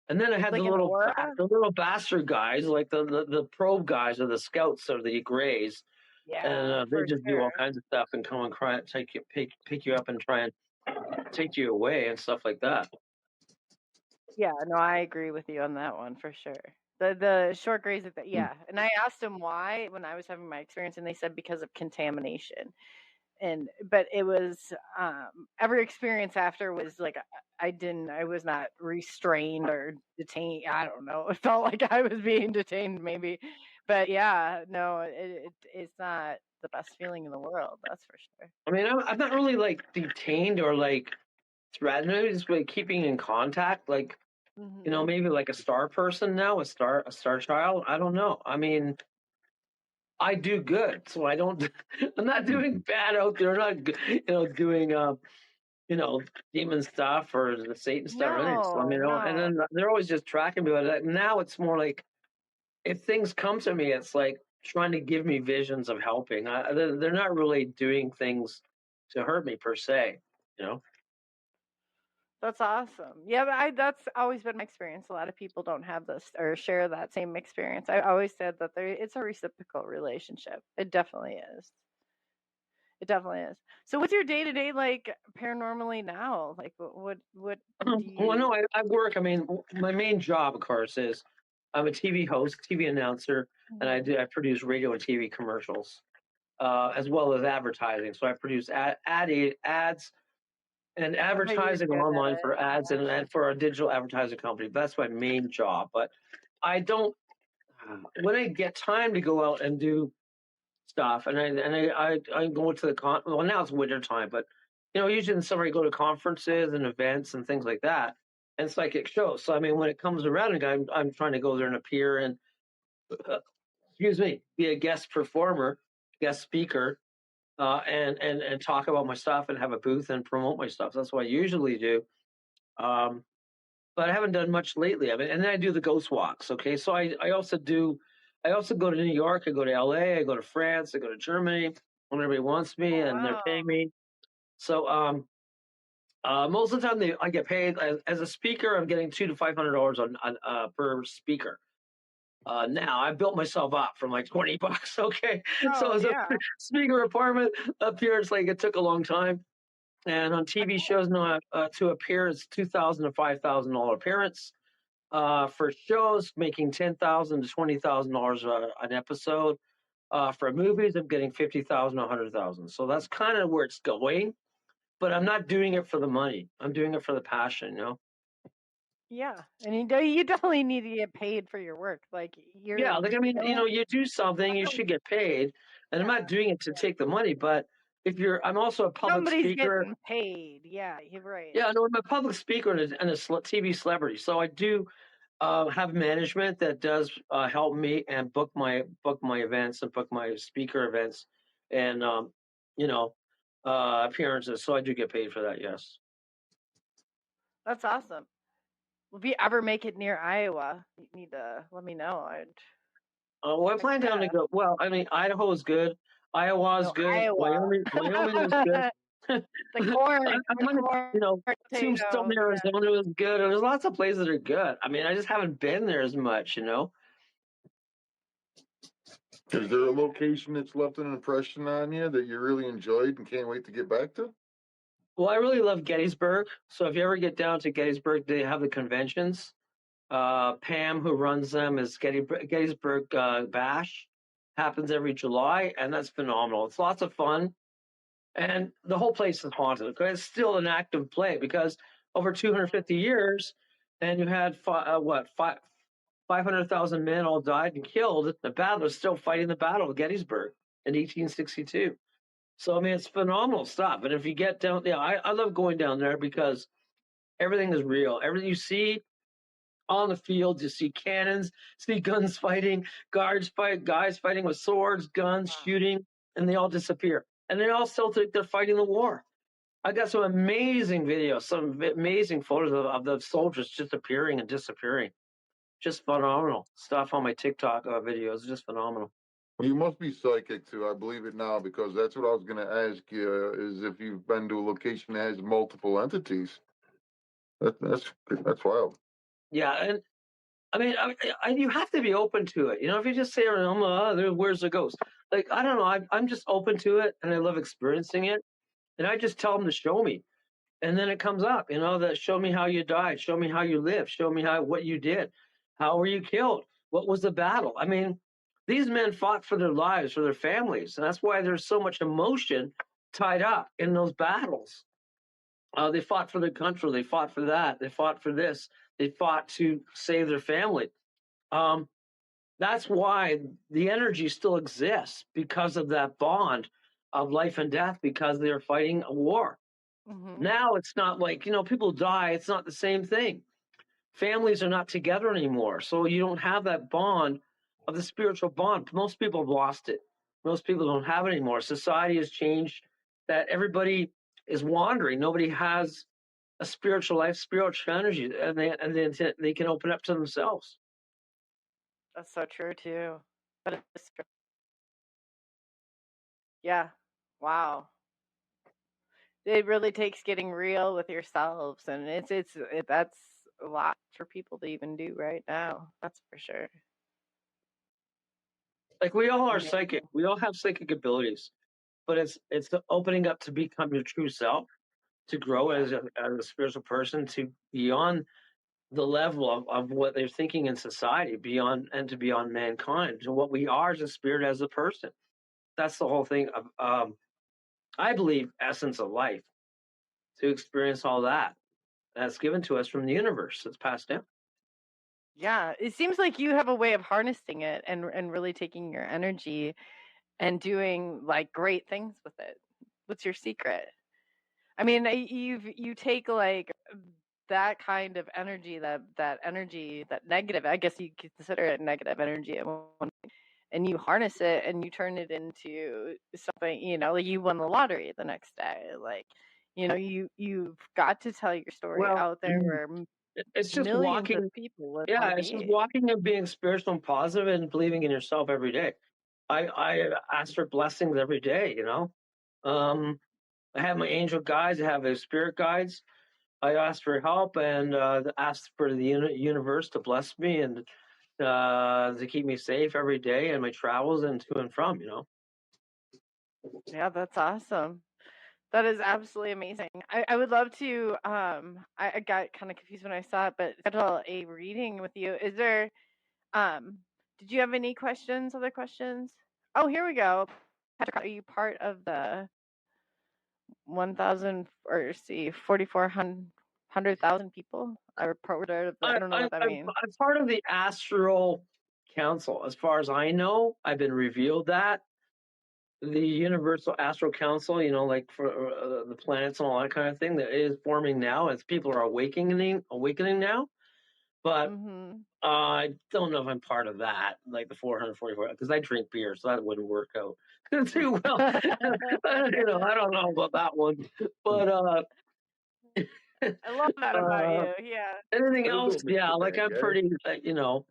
And then I had Like an aura? the little bastard guys, like the probe guys or the scouts or the grays, and Yeah, they for just do all sure. kinds of stuff and come and cry, pick you up and try and take you away and stuff like that. Yeah, no, I agree with you on that one for sure. The short grays of yeah. And I asked them why when I was having my experience, and they said because of contamination. But it was every experience after was like I was not restrained or detained. I don't know. It felt like I was being detained maybe. But yeah, no, it's not the best feeling in the world, that's for sure. I mean, I'm not really like detained or like threatened. I'm just like keeping in contact, like Hmm. maybe like a star person now, a star child. I don't know. I mean, I do good, so I don't. I'm not doing bad out there. I'm not, doing demon stuff or the Satan stuff or anything. So I No, mean, and no. then they're always just tracking me. But now it's more like if things come to me, it's like trying to give me visions of helping. They're not really doing things to hurt me per se. You know. That's awesome. Yeah, but that's always been my experience. A lot of people don't have this or share that same experience. I always said that it's a reciprocal relationship. It definitely is. It definitely is. So what's your day to day like paranormally now? Like what do Well, you no, I work. I mean, my main job, of course, is I'm a TV host, TV announcer, and Mhm. I produce radio and TV commercials, as well as advertising. So I produce ads and Oh, you're advertising good at online it. for ads and for a digital advertising company. That's my main job. But I don't. When I get time to go out and do stuff, and I go to the well, now it's winter time, but usually in the summer I go to conferences and events and things like that. and psychic shows. So I mean, when it comes around, I'm trying to go there and appear and be a guest performer, guest speaker, and talk about my stuff and have a booth and promote my stuff. That's what I usually do. But I haven't done much lately. I mean, and then I do the ghost walks. Okay, so I also go to New York. I go to LA. I go to France. I go to Germany when everybody wants me and they're paying me. So most of the time I get paid as a speaker. I'm getting $200 to $500 on per speaker. Now I built myself up from like $20. Okay, so as a speaker apartment appearance, like it took a long time. And on TV shows now, to appear, it's $2,000 to $5,000 appearance. For shows, making $10,000 to $20,000 an episode. For movies, I'm getting $50,000 to $100,000. So that's kind of where it's going. But I'm not doing it for the money. I'm doing it for the passion, you know. Yeah, and you definitely need to get paid for your work. Like like I mean, you do something, you should get paid. And I'm not doing it to take the money, but I'm also a public speaker. Getting paid. Yeah, you're right. Yeah, no, I'm a public speaker and a TV celebrity. So I do have management that does help me and book my events and book my speaker events and appearances. So I do get paid for that. Yes. That's awesome. If you ever make it near Iowa, you need to let me know. I plan down to go. Well, I mean, Idaho is good. Iowa's good. Wyoming is good. The corn. Tombstone, Arizona is good. There's lots of places that are good. I mean, I just haven't been there as much, you know. Is there a location that's left an impression on you that you really enjoyed and can't wait to get back to? Well, I really love Gettysburg. So if you ever get down to Gettysburg, they have the conventions. Pam, who runs them, is Gettysburg Bash. Happens every July, and that's phenomenal. It's lots of fun. And the whole place is haunted. It's still an active play because over 250 years, and you had 500,000 men all died and killed. The battle was still fighting the Battle of Gettysburg in 1862. So I mean, it's phenomenal stuff. And if you get down, I love going down there because everything is real. Everything you see on the field, you see cannons, see guns fighting, guys fighting with swords, guns, shooting, and they all disappear. And they all still think they're fighting the war. I got some amazing videos, some amazing photos of the soldiers just appearing and disappearing. Just phenomenal stuff on my TikTok videos. Just phenomenal. Well, you must be psychic too. I believe it now because that's what I was going to ask you is if you've been to a location that has multiple entities. That's wild. Yeah, and I mean, you have to be open to it. You know, if you just say, where's the ghost? Like, I don't know. I'm just open to it, and I love experiencing it. And I just tell them to show me. And then it comes up, that show me how you died. Show me how you lived. Show me what you did. How were you killed? What was the battle? I mean, these men fought for their lives, for their families. And that's why there's so much emotion tied up in those battles. They fought for their country. They fought for that. They fought for this. They fought to save their family. That's why the energy still exists because of that bond of life and death, because they're fighting a war. Mm-hmm. Now it's not like, people die. It's not the same thing. Families are not together anymore. So you don't have that bond of the spiritual bond. Most people have lost it. Most people don't have it anymore. Society has changed that everybody is wandering. Nobody has a spiritual life, spiritual energy, and they can open up to themselves. That's so true too. But it's true. Yeah. Wow. It really takes getting real with yourselves, and that's a lot for people to even do right now. That's for sure. Like we all are psychic. We all have psychic abilities, but it's opening up to become your true self, to grow as a spiritual person, to beyond the level of what they're thinking in society, beyond mankind, to what we are as a spirit, as a person. That's the whole thing of, I believe, essence of life, to experience all that that's given to us from the universe. That's passed down. Yeah, it seems like you have a way of harnessing it and really taking your energy and doing like great things with it. What's your secret? I mean, you take like that kind of energy, that energy, that negative, I guess you could consider it negative energy at one point, and you harness it and you turn it into something, you know, like you won the lottery the next day. Like, you know, you've got to tell your story Well, out there where it's just millions of walking. people would want Yeah, to it's just be. walking and being spiritual and positive and believing in yourself every day. I ask for blessings every day, you know. Um, I have my angel guides, I have the spirit guides. I ask for help and ask for the universe to bless me and to keep me safe every day in my travels and to and from, you know. Yeah, that's awesome. That is absolutely amazing. I would love to, I got kind of confused when I saw it, but schedule a reading with you. Is there, did you have any questions, other questions? Oh, here we go. Patrick, are you part of the 1,000 or see 4,400,000 people? I don't know what that means. I'm part of the Astral Council. As far as I know, I've been revealed that. The Universal Astral Council, you know, like for the planets and all that kind of thing, that is forming now as people are awakening now. But Mm-hmm. I don't know if I'm part of that, like the 444, because I drink beer, so that wouldn't work out too well. You know, I don't know about that one, but I love that about you. Yeah. anything How you else, doing, yeah, Mr. like Bad I'm Guy? pretty, you know,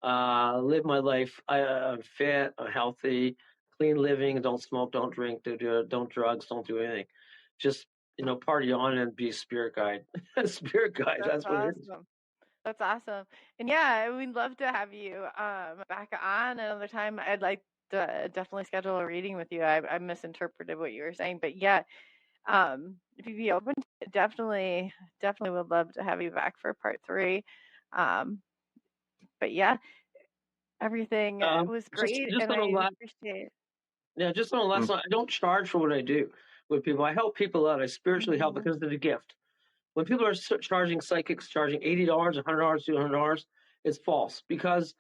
live my life. I'm fit, I'm healthy, clean living. Don't smoke, don't drink, don't drugs, don't do anything. Just, you know, party on and be a spirit guide. Spirit guide. That's That's what it is. awesome. That's awesome. And yeah, we'd love to have you back on another time. I'd like to definitely schedule a reading with you. I misinterpreted what you were saying, but yeah, if you'd be open to it, definitely would love to have you back for part 3. But yeah, everything was great, Just and on a I last, appreciate it. yeah, just on a last line, I don't charge for what I do with people. I help people out. I spiritually help Mhm. because it's a gift. When people are charging psychics, charging $80, $100, $200, it's false because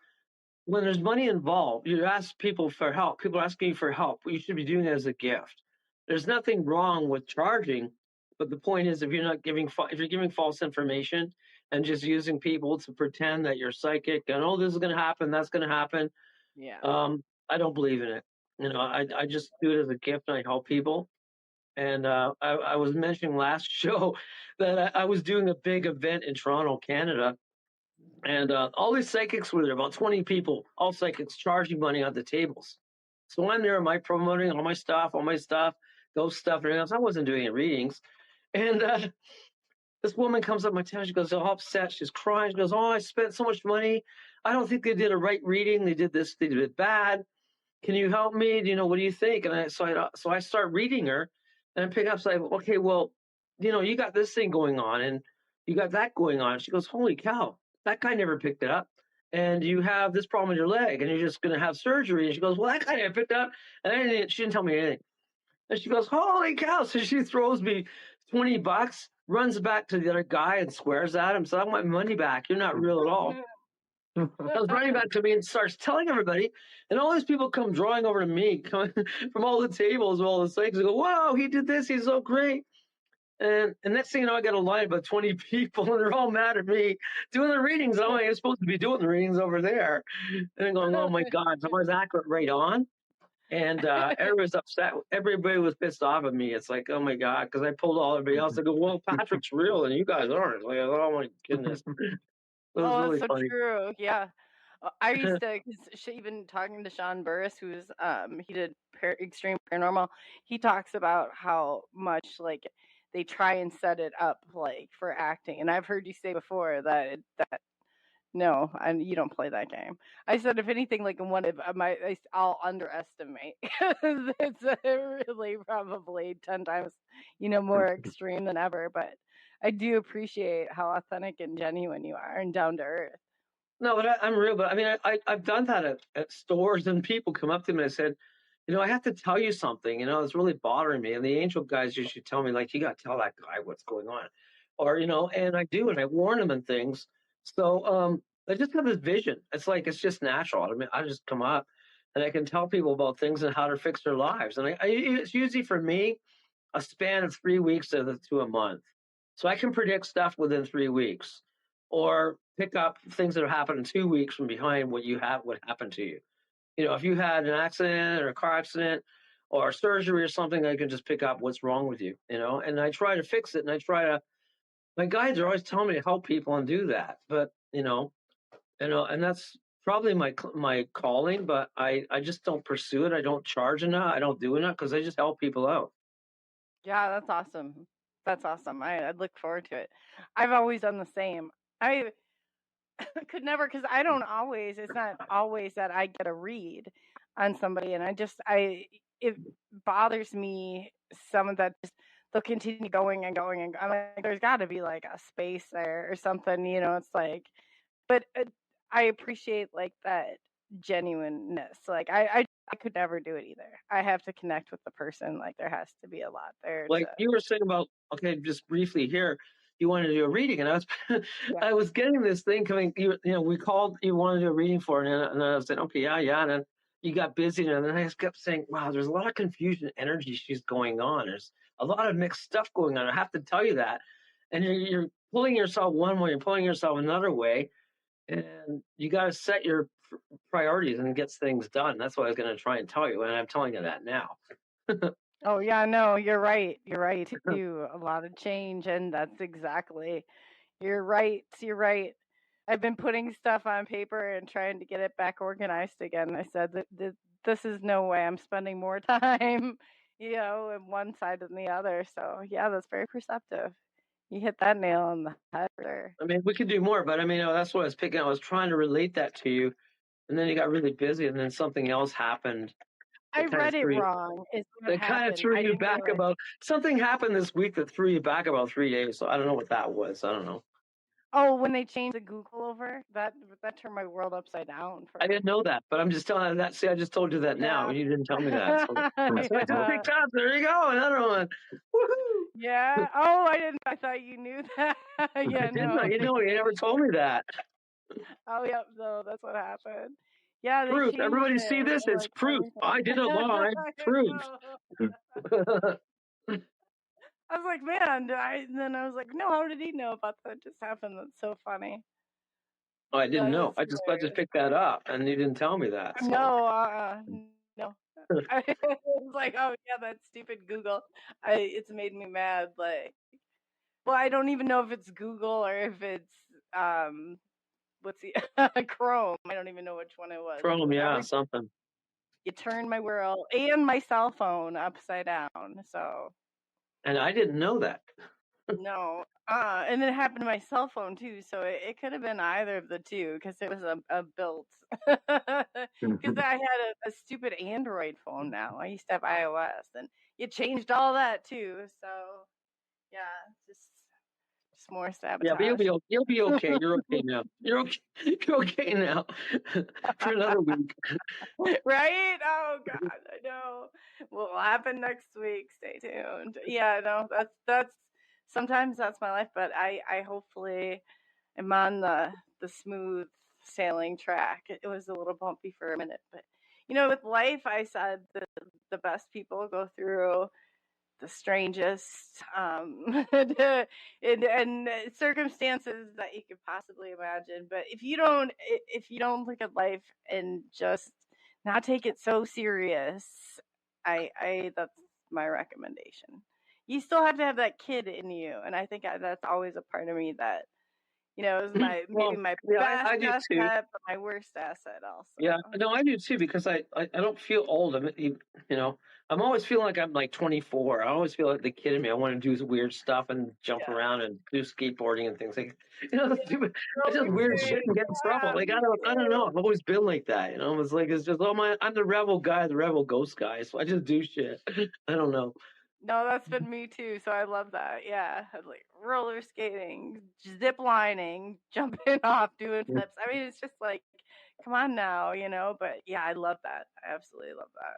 when there's money involved, you ask people for help. People are asking you for help. You should be doing it as a gift. There's nothing wrong with charging, but the point is, if you're not giving, if you're giving false information and just using people to pretend that you're psychic and oh, this is going to happen, that's going to happen, Yeah. I don't believe in it. You know, I just do it as a gift and I help people. And I was mentioning last show that I was doing a big event in Toronto, Canada, and all these psychics were there, about 20 people, all psychics charging money on the tables. So I'm there, my promoting all my stuff, ghost stuff, and everything else. I wasn't doing any readings. And this woman comes up my table, she goes, all upset, she's crying. She goes, oh, I spent so much money. I don't think they did a right reading. They did this, they did it bad. Can you help me? You know, what do you think? And so I start reading her and I pick up, say, okay, well, you know, you got this thing going on and you got that going on. She goes, holy cow, that guy never picked it up. And you have this problem with your leg and you're just going to have surgery. And she goes, well, that guy never picked it up. And she didn't tell me anything. And she goes, holy cow. So she throws me $20, runs back to the other guy and swears at him. So I want my money back. You're not real at all. Comes running back to me and starts telling everybody, and all these people come drawing over to me, coming from all the tables, all the psychics. Go, wow, he did this, he's so great. And next thing you know, I got a line of about 20 people, and they're all mad at me doing the readings. I'm like, I'm supposed to be doing the readings over there, and I'm going, oh my god, I was accurate right on. And everybody's upset. Everybody was pissed off at me. It's like, oh my god, because I pulled all everybody else. I go, well, Patrick's real, and you guys aren't. Like, oh my goodness, it was Oh, really that's so funny. true. Yeah. I used to, even talking to Sean Burris, who's he did Extreme Paranormal. He talks about how much like they try and set it up like for acting, and I've heard you say before that no, and you don't play that game. I said if anything, like in one of my, I'll underestimate. It's really probably 10 times, more extreme than ever. But I do appreciate how authentic and genuine you are and down to earth. No, but I'm real. But I mean, I've done that at stores, and people come up to me and I said, you know, I have to tell you something. You know, it's really bothering me. And the angel guys usually tell me, like, you got to tell that guy what's going on, or you know, and I do, and I warn him and things. So I just have this vision. It's like it's just natural. I mean, I just come up and I can tell people about things and how to fix their lives. And it's usually for me a span of 3 weeks to a month. So I can predict stuff within 3 weeks, or pick up things that have happened in 2 weeks from behind what happened to you. You know, if you had an accident or a car accident or surgery or something, I can just pick up what's wrong with you, you know, and I try to fix it. And my guides are always telling me to help people and do that. But, and that's probably my calling, but I just don't pursue it. I don't charge enough. I don't do enough because I just help people out. Yeah, that's awesome. That's awesome. I look forward to it. I've always done the same. I could never, because I don't always, it's not always that I get a read on somebody, and it bothers me some of that. Just, they'll continue going and going, and I'm like, there's got to be like a space there or something, it's like, but I appreciate like that genuineness. Like I could never do it either. I have to connect with the person. Like there has to be a lot there Like to, you were saying about, okay, just briefly here, you wanted to do a reading, and yeah. I was getting this thing coming. We called, you wanted to do a reading for it, and I was saying, okay, yeah, and then you got busy, and then I just kept saying, wow, there's a lot of confusion, energy she's going on. There's a lot of mixed stuff going on. I have to tell you that, and you're pulling yourself one way, you're pulling yourself another way, and you got to set your priorities and get things done. That's what I was going to try and tell you, and I'm telling you that now. Oh yeah, no, you're right. You're right too. A lot of change, and that's exactly. You're right. You're right. I've been putting stuff on paper and trying to get it back organized again. I said that this is no way I'm spending more time, in one side than the other. So yeah, that's very perceptive. You hit that nail on the head there. I mean, we could do more, but I mean, that's what I was picking. I was trying to relate that to you, and then you got really busy, and then something else happened. I read it wrong. Is what It kind of happened. threw I you didn't back realize. about something happened this week that threw you back about 3 days. So I don't know what that was. I don't know. Oh, when they changed the Google over, that turned my world upside down. I didn't know that, but I'm just telling you that. See, I just told you that now, Yeah. and you didn't tell me that. So I just Yeah. picked up. There you go, another one. Woohoo! Yeah. Oh, I didn't. I thought you knew that. I Yeah. didn't know. No. You never told me that. Oh, yep. No, that's what happened. Yeah, they Proof. changed Everybody see it this? and It's like proof. I everything. did it live. I Proof. know. I was like, man. And then I was like, no. How did he know about that? Just happened. That's so funny. Oh, I didn't That know. is I just hilarious. picked that up, and you didn't tell me that. So. No. No. I was like, oh yeah, that stupid Google. It's made me mad. Like, well, I don't even know if it's Google or if it's what's the Chrome. I don't even know which one it was. Chrome, yeah, Every something. You turned my world and my cell phone upside down. So And I didn't know that. no, and it happened to my cell phone too. So it could have been either of the two because it was a built. Because I had a stupid Android phone now. I used to have iOS, and you changed all that too. So yeah, just more sabotage. Yeah, but you'll be okay. You're okay now. You're okay. You're okay now for another week. Right? Oh God, I know. What will happen next week? Stay tuned. Yeah, no, that's sometimes that's my life, but I hopefully am on the smooth sailing track. It was a little bumpy for a minute, but with life, I said the best people go through the strangest and circumstances that you could possibly imagine. But if you don't look at life and just not take it so serious, I that's my recommendation. You still have to have that kid in you, and I think that's always a part of me that is maybe my best I do asset, too. but my worst asset also. Yeah, no, I do too because I don't feel old. I'm always feeling like I'm like 24. I always feel like the kid in me. I want to do weird stuff and jump around and do skateboarding and things like just weird shit and get in trouble. Like I don't know. I've always been like that. It's just I'm the rebel guy, the rebel ghost guy. So I just do shit. I don't know. No, that's been me too. So I love that. Yeah, like roller skating, zip lining, jumping off, doing flips. I mean, it's just like, come on now, But yeah, I love that. I absolutely love that.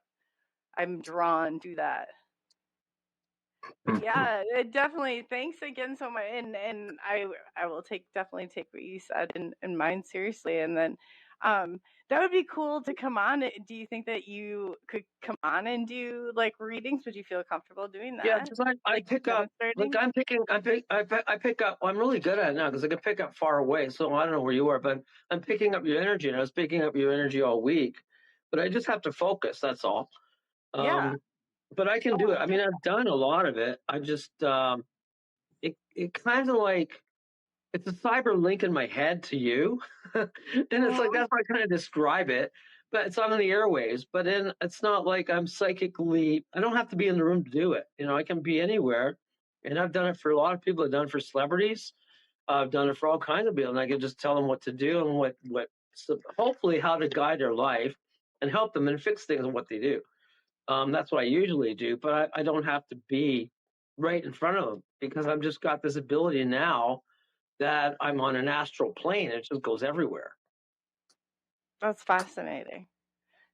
I'm drawn to that. Yeah, it definitely. Thanks again so much, and I will definitely take what you said and mind seriously, and then That would be cool to come on. Do you think that you could come on and do like readings? Would you feel comfortable doing that? Yeah, because I pick up, like I pick up, I'm really good at it now because I can pick up far away. So I don't know where you are, but I'm picking up your energy, and I was picking up your energy all week. But I just have to focus, that's all. Yeah. But I can do it. I mean, I've done a lot of it. I just, it kind of like, it's a cyber link in my head to you. And it's like, that's how I kind of describe it. But it's on the airwaves. But then it's not like I'm psychically, I don't have to be in the room to do it. You know, I can be anywhere. And I've done it for a lot of people. I've done it for celebrities. I've done it for all kinds of people. And I can just tell them what to do and so hopefully how to guide their life and help them and fix things and what they do. That's what I usually do. But I don't have to be right in front of them because I've just got this ability now that I'm on an astral plane. It just goes everywhere. That's fascinating.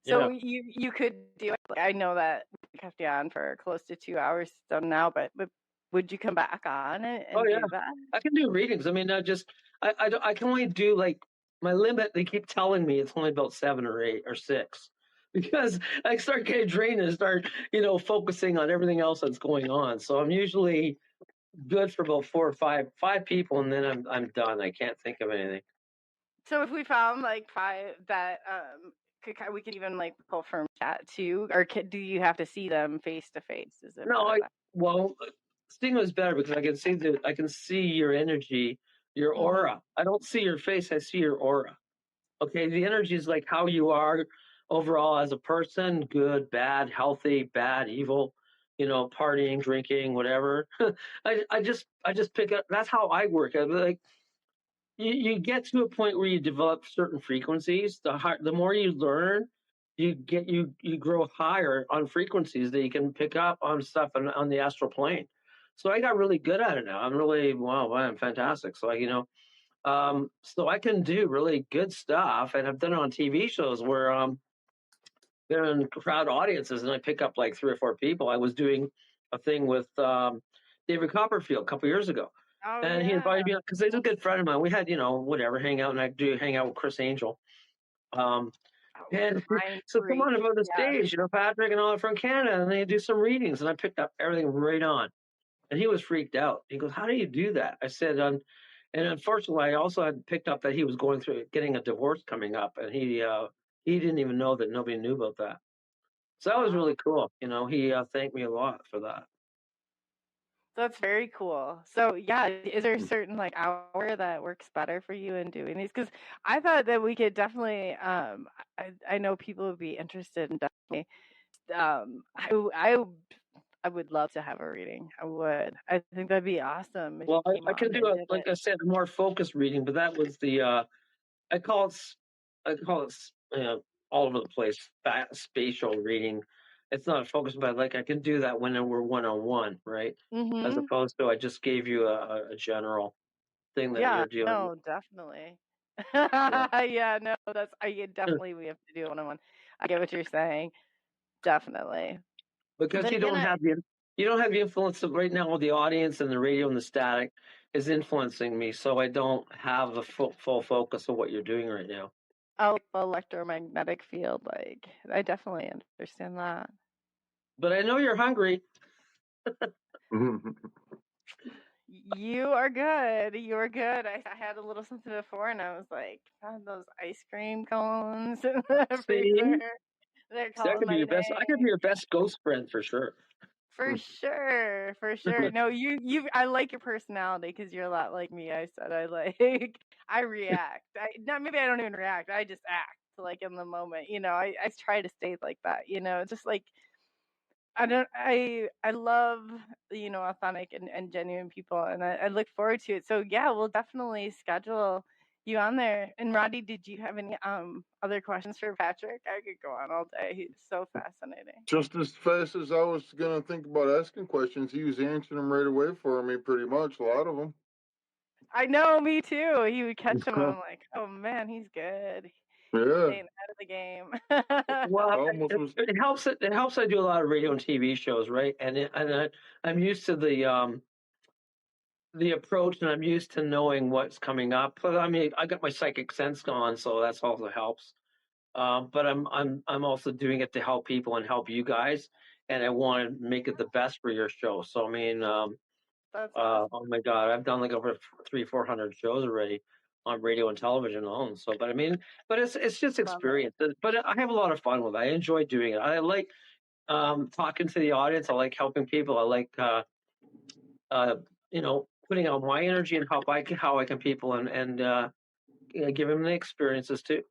So you could do it. I know that we kept you on for close to 2 hours now, but would you come back on and do that? I can do readings. I mean, I can only do like my limit. They keep telling me it's only about 7 or 8 or 6 because I start getting drained and start, focusing on everything else that's going on. So I'm usually good for about 4 or 5 people, and then I'm done. I can't think of anything. So if we found like 5 that we could even like pull from chat too, or do you have to see them face to face? Is it well, seeing is better because I can see your energy, your aura. I don't see your face. I see your aura. Okay, the energy is like how you are overall as a person: good, bad, healthy, bad, evil. Partying, drinking, whatever. I just pick up. That's how I work. I like. You get to a point where you develop certain frequencies. The more you learn, you grow higher on frequencies that you can pick up on stuff on the astral plane. So I got really good at it now. I'm really I'm fantastic. So so I can do really good stuff, and I've done it on TV shows where they're in crowd audiences, and I pick up like 3 or 4 people. I was doing a thing with David Copperfield a couple years ago. And he invited me because he's a good friend of mine. We had, hang out, and I do hang out with Chris Angel. And so come on about the stage, Patrick and all from Canada, and they do some readings, and I picked up everything right on. And he was freaked out. He goes, "How do you do that?" I said, and unfortunately, I also had picked up that he was going through getting a divorce coming up, and he didn't even know that nobody knew about that. So that was really cool. He thanked me a lot for that. That's very cool. So yeah, is there a certain like hour that works better for you in doing these? Because I thought that we could definitely. I know people would be interested in definitely. I would love to have a reading. I would. I think that'd be awesome. Well, I can do like I said, a more focused reading, but that was the I call it all over the place spatial reading. It's not focused, but like I can do that when we're one-on-one, right? As opposed to I just gave you a general thing that you're dealing with. Definitely. No, that's definitely we have to do one-on-one. I get what you're saying. Definitely. Because you don't have the influence of right now with the audience and the radio and the static is influencing me, so I don't have the full focus of what you're doing right now. Oh, electromagnetic field, like I definitely understand that. But I know you're hungry. You are good. You are good. I had a little something before, and I was like, found those ice cream cones in the freezer. They're calling my name. I could be your best ghost friend for sure. For sure. No, you. I like your personality because you're a lot like me. I said I react. Maybe I don't even react. I just act like in the moment. I try to stay like that. It's just like I love authentic and genuine people, and I look forward to it. So yeah, we'll definitely schedule you on there. And Rodney, did you have any other questions for Patrick? I could go on all day. He's so fascinating. Just as fast as I was gonna think about asking questions, he was answering them right away for me. Pretty much, a lot of them. I know, me too. He would catch them. I'm like, oh man, he's good. Yeah. He's staying out of the game. Well, it helps. It helps. I do a lot of radio and TV shows, right? And I'm used to the the approach, and I'm used to knowing what's coming up. But I mean, I got my psychic sense going, so that's also helps. But I'm also doing it to help people and help you guys, and I want to make it the best for your show. So I mean, That's awesome. oh my God, I've done like over 400 shows already on radio and television alone. So, but I mean, but it's just Love it. experience. But I have a lot of fun with it. I enjoy doing it. I like talking to the audience. I like helping people. I like putting out my energy and how I can people and give them the experiences too.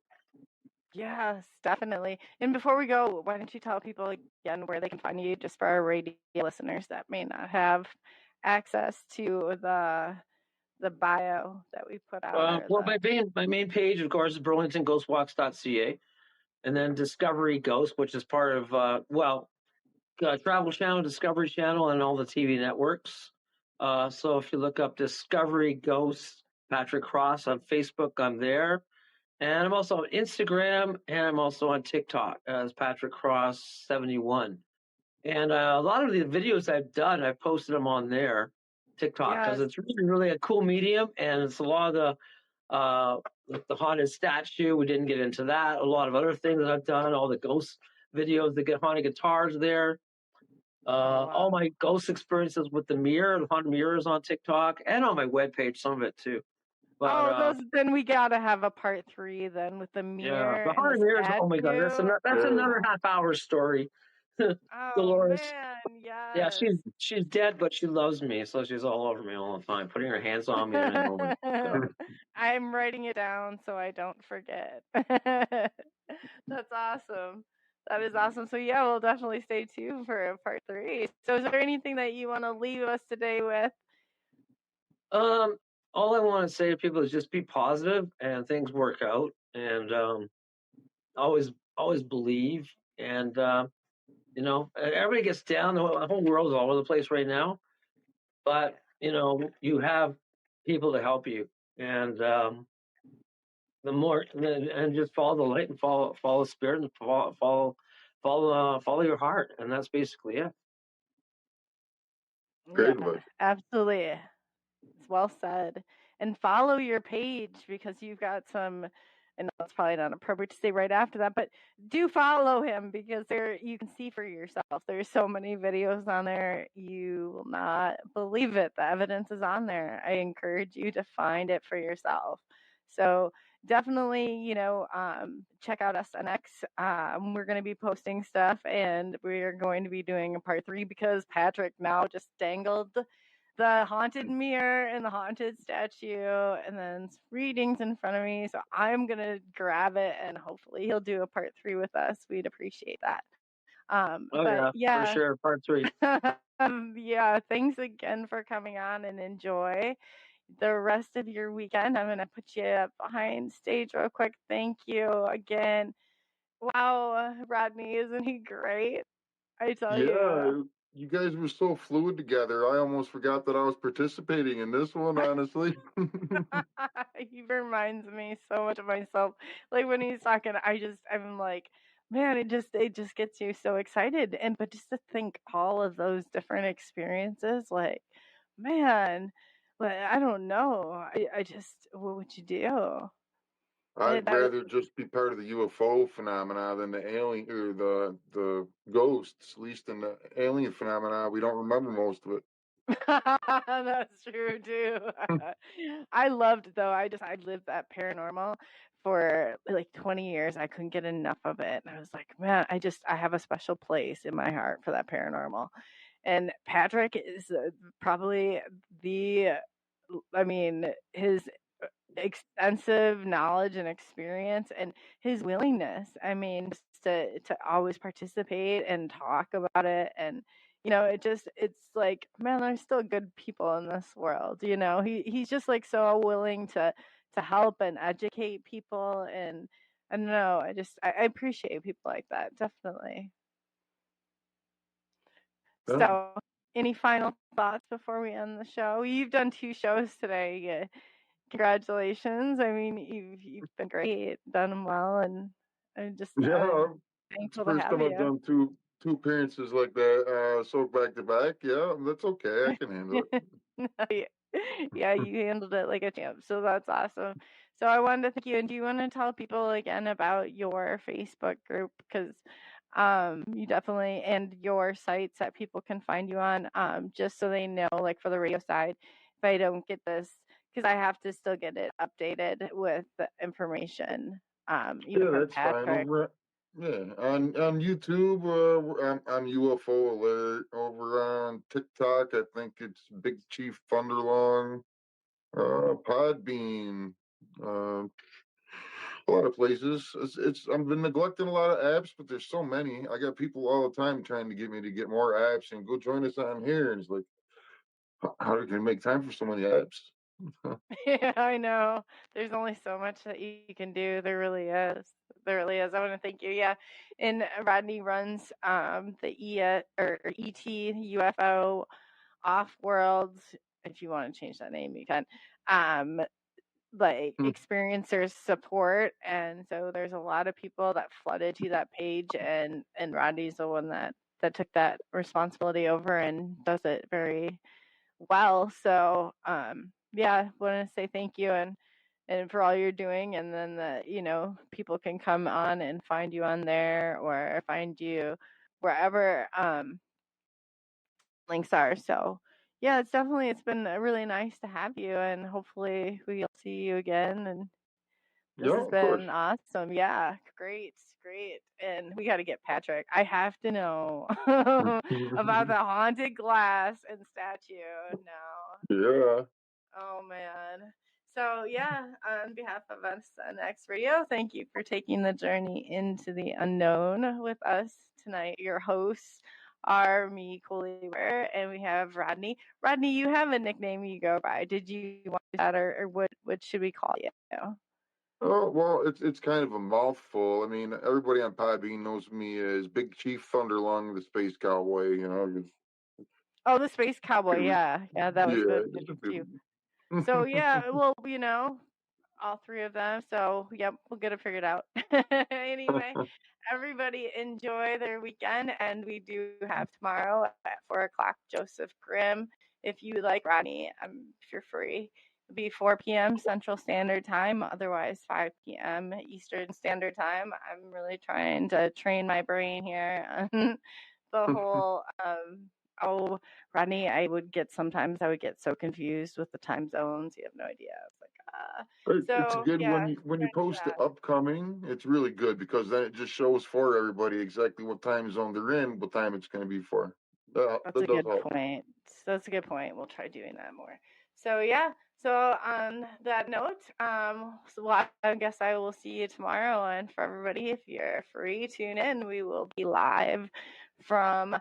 Yes, definitely. And before we go, why don't you tell people again where they can find you, just for our radio listeners that may not have access to the bio that we put out, or Well, the my main page, of course, is burlingtonghostwalks.ca, and then Discovery Ghost, which is part of Travel Channel, Discovery Channel, and all the TV networks. So if you look up Discovery Ghost Patrick Cross on Facebook, I'm there. And I'm also on Instagram, and I'm also on TikTok as Patrick Cross 71. And a lot of the videos I've done, I've posted them on there, TikTok, because yes, it's really, really a cool medium, and it's a lot of the haunted statue. We didn't get into that. A lot of other things that I've done, all the ghost videos, the haunted guitars there. All my ghost experiences with the haunted mirrors on TikTok, and on my webpage, some of it too. But then we gotta have a part 3 then, with the yeah, mirror the and the haunted mirrors. Oh my God, that's statue. another half-hour story. Oh Dolores. man, Yeah, yes. she's dead, but she loves me, so she's all over me all the time, putting her hands on me and all that stuff. I'm writing it down so I don't forget. That's awesome. That is awesome. So yeah, we'll definitely stay tuned for part 3. So is there anything that you want to leave us today with? All I want to say to people is just be positive and things work out, and always believe, and everybody gets down. The whole world's all over the place right now, but you have people to help you, and the more and just follow the light and follow spirit and follow your heart, and that's basically it. Great Yeah, advice. absolutely. It's well said. And follow your page, because you've got some, and that's probably not appropriate to say right after that, but do follow him, because there you can see for yourself. There's so many videos on there, you will not believe it. The evidence is on there. I encourage you to find it for yourself. So definitely, check out SNX. We're going to be posting stuff, and we're going to be doing a part 3, because Patrick now just dangled the haunted mirror and the haunted statue, and then readings in front of me. So I'm going to grab it, and hopefully he'll do a part 3 with us. We'd appreciate that. But For sure, part 3. yeah, thanks again for coming on, and enjoy the rest of your weekend. I'm going to put you behind stage real quick. Thank you again. Wow, Rodney, isn't he great? I tell you. Yeah, you guys were so fluid together. I almost forgot that I was participating in this one, honestly. He reminds me so much of myself. Like when he's talking, I'm like, man, it just gets you so excited. And but just to think all of those different experiences, like, man, like, I don't know. I just, what would you do? I'd rather just be part of the UFO phenomena than the alien or the ghosts. At least in the alien phenomena, we don't remember most of it. That's true too. I loved though. I lived that paranormal for like 20 years. I couldn't get enough of it. And I was like, man, I have a special place in my heart for that paranormal. And Patrick is probably his extensive knowledge and experience, and his willingness, just to always participate and talk about it. And it's like, man, there's still good people in this world. He's just like so willing to help and educate people. And I don't know, I appreciate people like that, definitely. Yeah. So any final thoughts before we end the show? You've done 2 shows today. Congratulations. You've been great, done them well, and I'm just Yeah, it's thankful the to first have time I've you. done two appearances like that, so back to back. Yeah, that's okay. I can handle it. Yeah, you handled it like a champ. So that's awesome. So I wanted to thank you. And do you want to tell people again about your Facebook group? Because you definitely, and your sites that people can find you on, just so they know, like for the radio side, if I don't get this, because I have to still get it updated with the information, even Yeah, from that's fine. Patrick. On YouTube, I'm UFO Alert. Over on TikTok, I think it's Big Chief Thunderlong. Podbean. Uh, a lot of places. I've been neglecting a lot of apps, but there's so many. I got people all the time trying to get me to get more apps and go join us on here. And it's like, how can you make time for so many apps? Yeah, I know. There's only so much that you can do. There really is. There really is. I want to thank you. Yeah. And Rodney runs the ET UFO Off Worlds. If you want to change that name, you can. Like experiencers support, and so there's a lot of people that flooded to that page, and Rodney's the one that took that responsibility over and does it very well. So yeah, want to say thank you and for all you're doing, and then people can come on and find you on there or find you wherever links are. So yeah, it's been really nice to have you, and hopefully we'll see you again. And this has Of course. been awesome. Yeah, great. And we got to get Patrick. I have to know about the haunted glass and statue now. Yeah. Oh, man. So, yeah, on behalf of SNX Radio, thank you for taking the journey into the unknown with us tonight. Your hosts are me, Coley, and we have Rodney. Rodney, you have a nickname you go by. Did you want that, or what should we call you? Oh well, it's kind of a mouthful. I mean, everybody on Podbean knows me as Big Chief Thunderlung, the Space Cowboy. Oh, the Space Cowboy. Yeah, that was good. Just a Too. few. So yeah, well, all three of them. So yep, we'll get it figured out. Anyway, everybody enjoy their weekend, and we do have tomorrow at 4:00 Joseph Grimm. If you like Rodney, if you're free, it'll be 4 p.m. Central Standard Time. Otherwise, 5 p.m. Eastern Standard Time. I'm really trying to train my brain here on the whole. Oh, Rodney, I would get so confused with the time zones. You have no idea. It's like, It's good when you post the upcoming. It's really good because then it just shows for everybody exactly what time zone they're in, what time it's going to be for. That's a good point. That's a good point. We'll try doing that more. So yeah. So on that note, I guess I will see you tomorrow. And for everybody, if you're free, tune in. We will be live from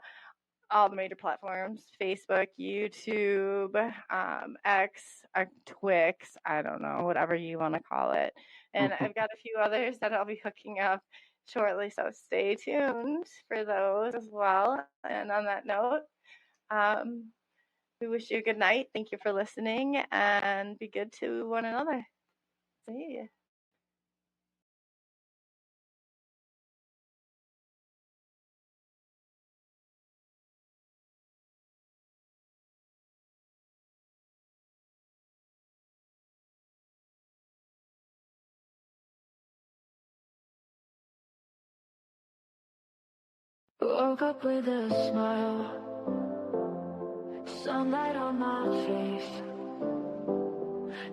all the major platforms: Facebook, YouTube, X, Twix, I don't know, whatever you want to call it. And I've got a few others that I'll be hooking up shortly, so stay tuned for those as well. And on that note, we wish you a good night. Thank you for listening, and be good to one another. See ya. Woke up with a smile, sunlight on my face,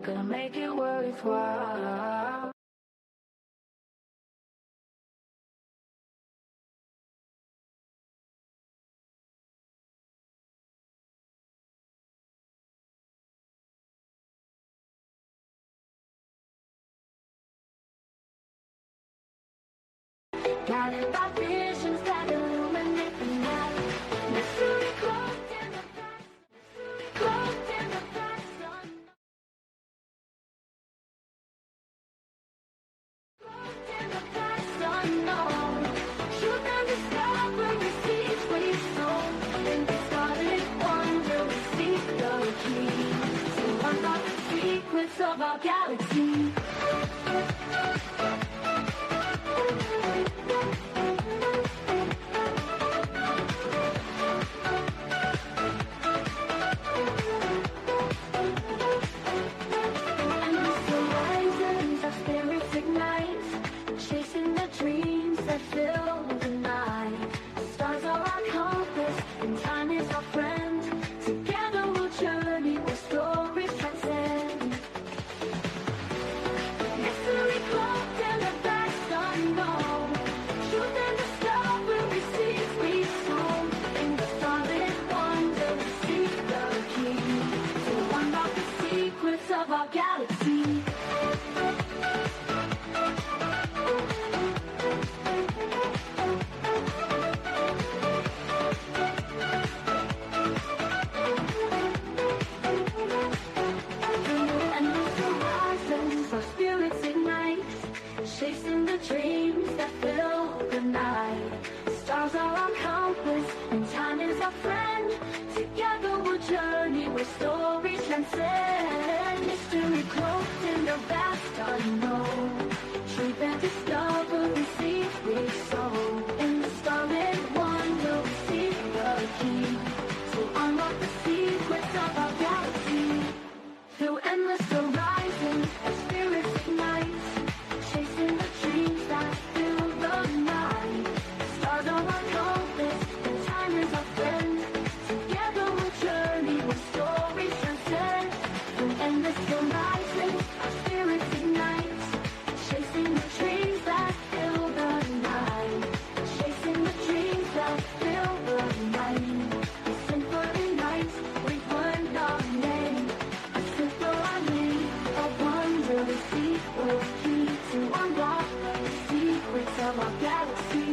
gonna make it worthwhile. Guided by visions that illuminate the night. Mystery cloaked in the past. Mystery cloaked in the past. Cloaked in the past unknown. Truth and discovery seeds we sow. In the starlit wonder we seek the key. To unlock the secrets of our galaxy. stories transcend. Mystery cloaked in the vast unknown. Truth and discovery, secret soul. In the starlit wonder, we seek the key to unlock the secrets of our galaxy. Through endless horizons, our spirits ignite, chasing the dreams that fill the night. Stars are our compass, and time is our friend. Together we'll journey where stories transcend. Through endless horizons, our spirits ignite, chasing the dreams that fill the night. Chasing the dreams that fill the night. A symphony night, we've learned our name. A symphony of wonder, we seek the key to unlock the secrets of our galaxy.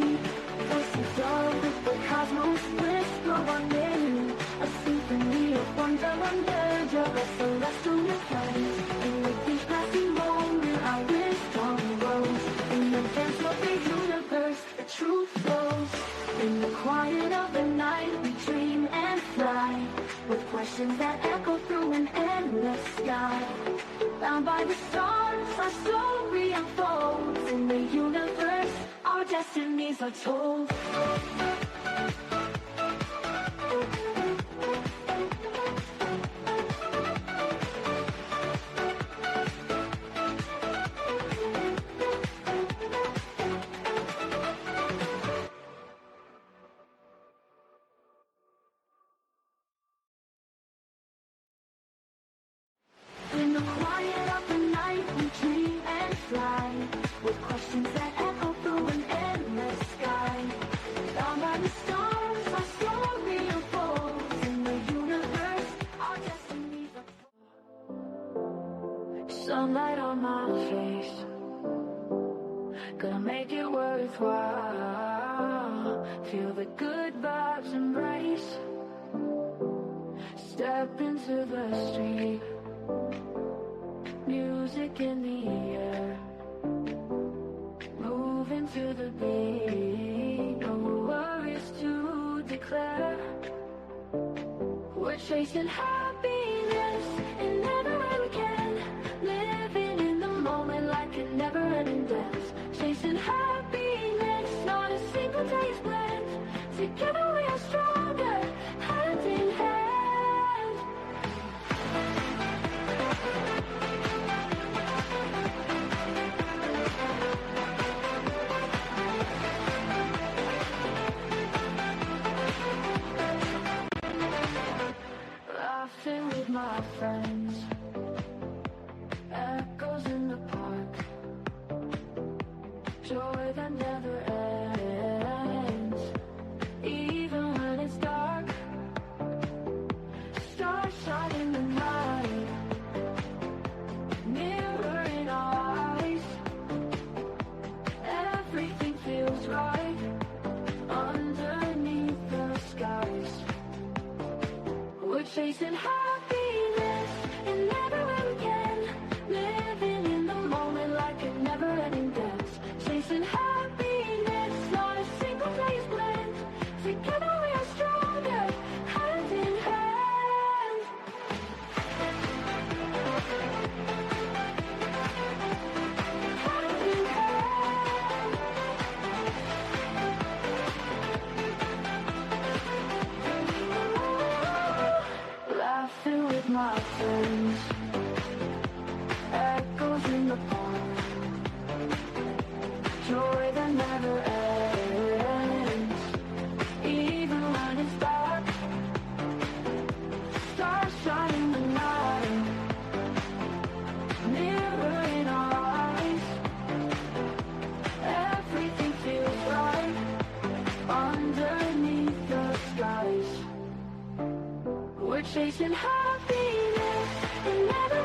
Voices of the cosmos whisper our name. A symphony of wonder on the edge of a celestial plane. And with each passing moment, our wisdom grows. In the dance of the universe, the truth flows. In the quiet of the night, we dream and fly, with questions that echo through an endless sky. Bound by the stars, our story unfolds. In the universe, our destinies are told. In the quiet of the night, we dream and fly, with questions that echo through an endless sky. Bound by the stars, our story unfolds. In the universe, our destinies are told. Sunlight on my face, gonna make it worthwhile. Feel the good vibes embrace. Step into the street, music in the air, move into the beat. No worries to declare. We're chasing happiness and never ever can. Living in the moment like a never-ending dance. Chasing happiness, not a single day is planned. Together we are stronger, hand in hand. Laughing with my friends, echoes in the park, joy that never ends. Even when it's dark, stars shine in the night, mirror in our eyes. Everything feels right underneath the skies. We're chasing happiness and never ever can. Living in the moment like a never-ending dance. Chasing happiness, not a single day is planned. Together we are stronger, hand in hand. Hand in hand. Laughing with my friends, echoes in the park, joy that never ends. Even when it's dark, stars shine in the night, mirror in our eyes. Everything feels right underneath the skies. We're chasing happiness and never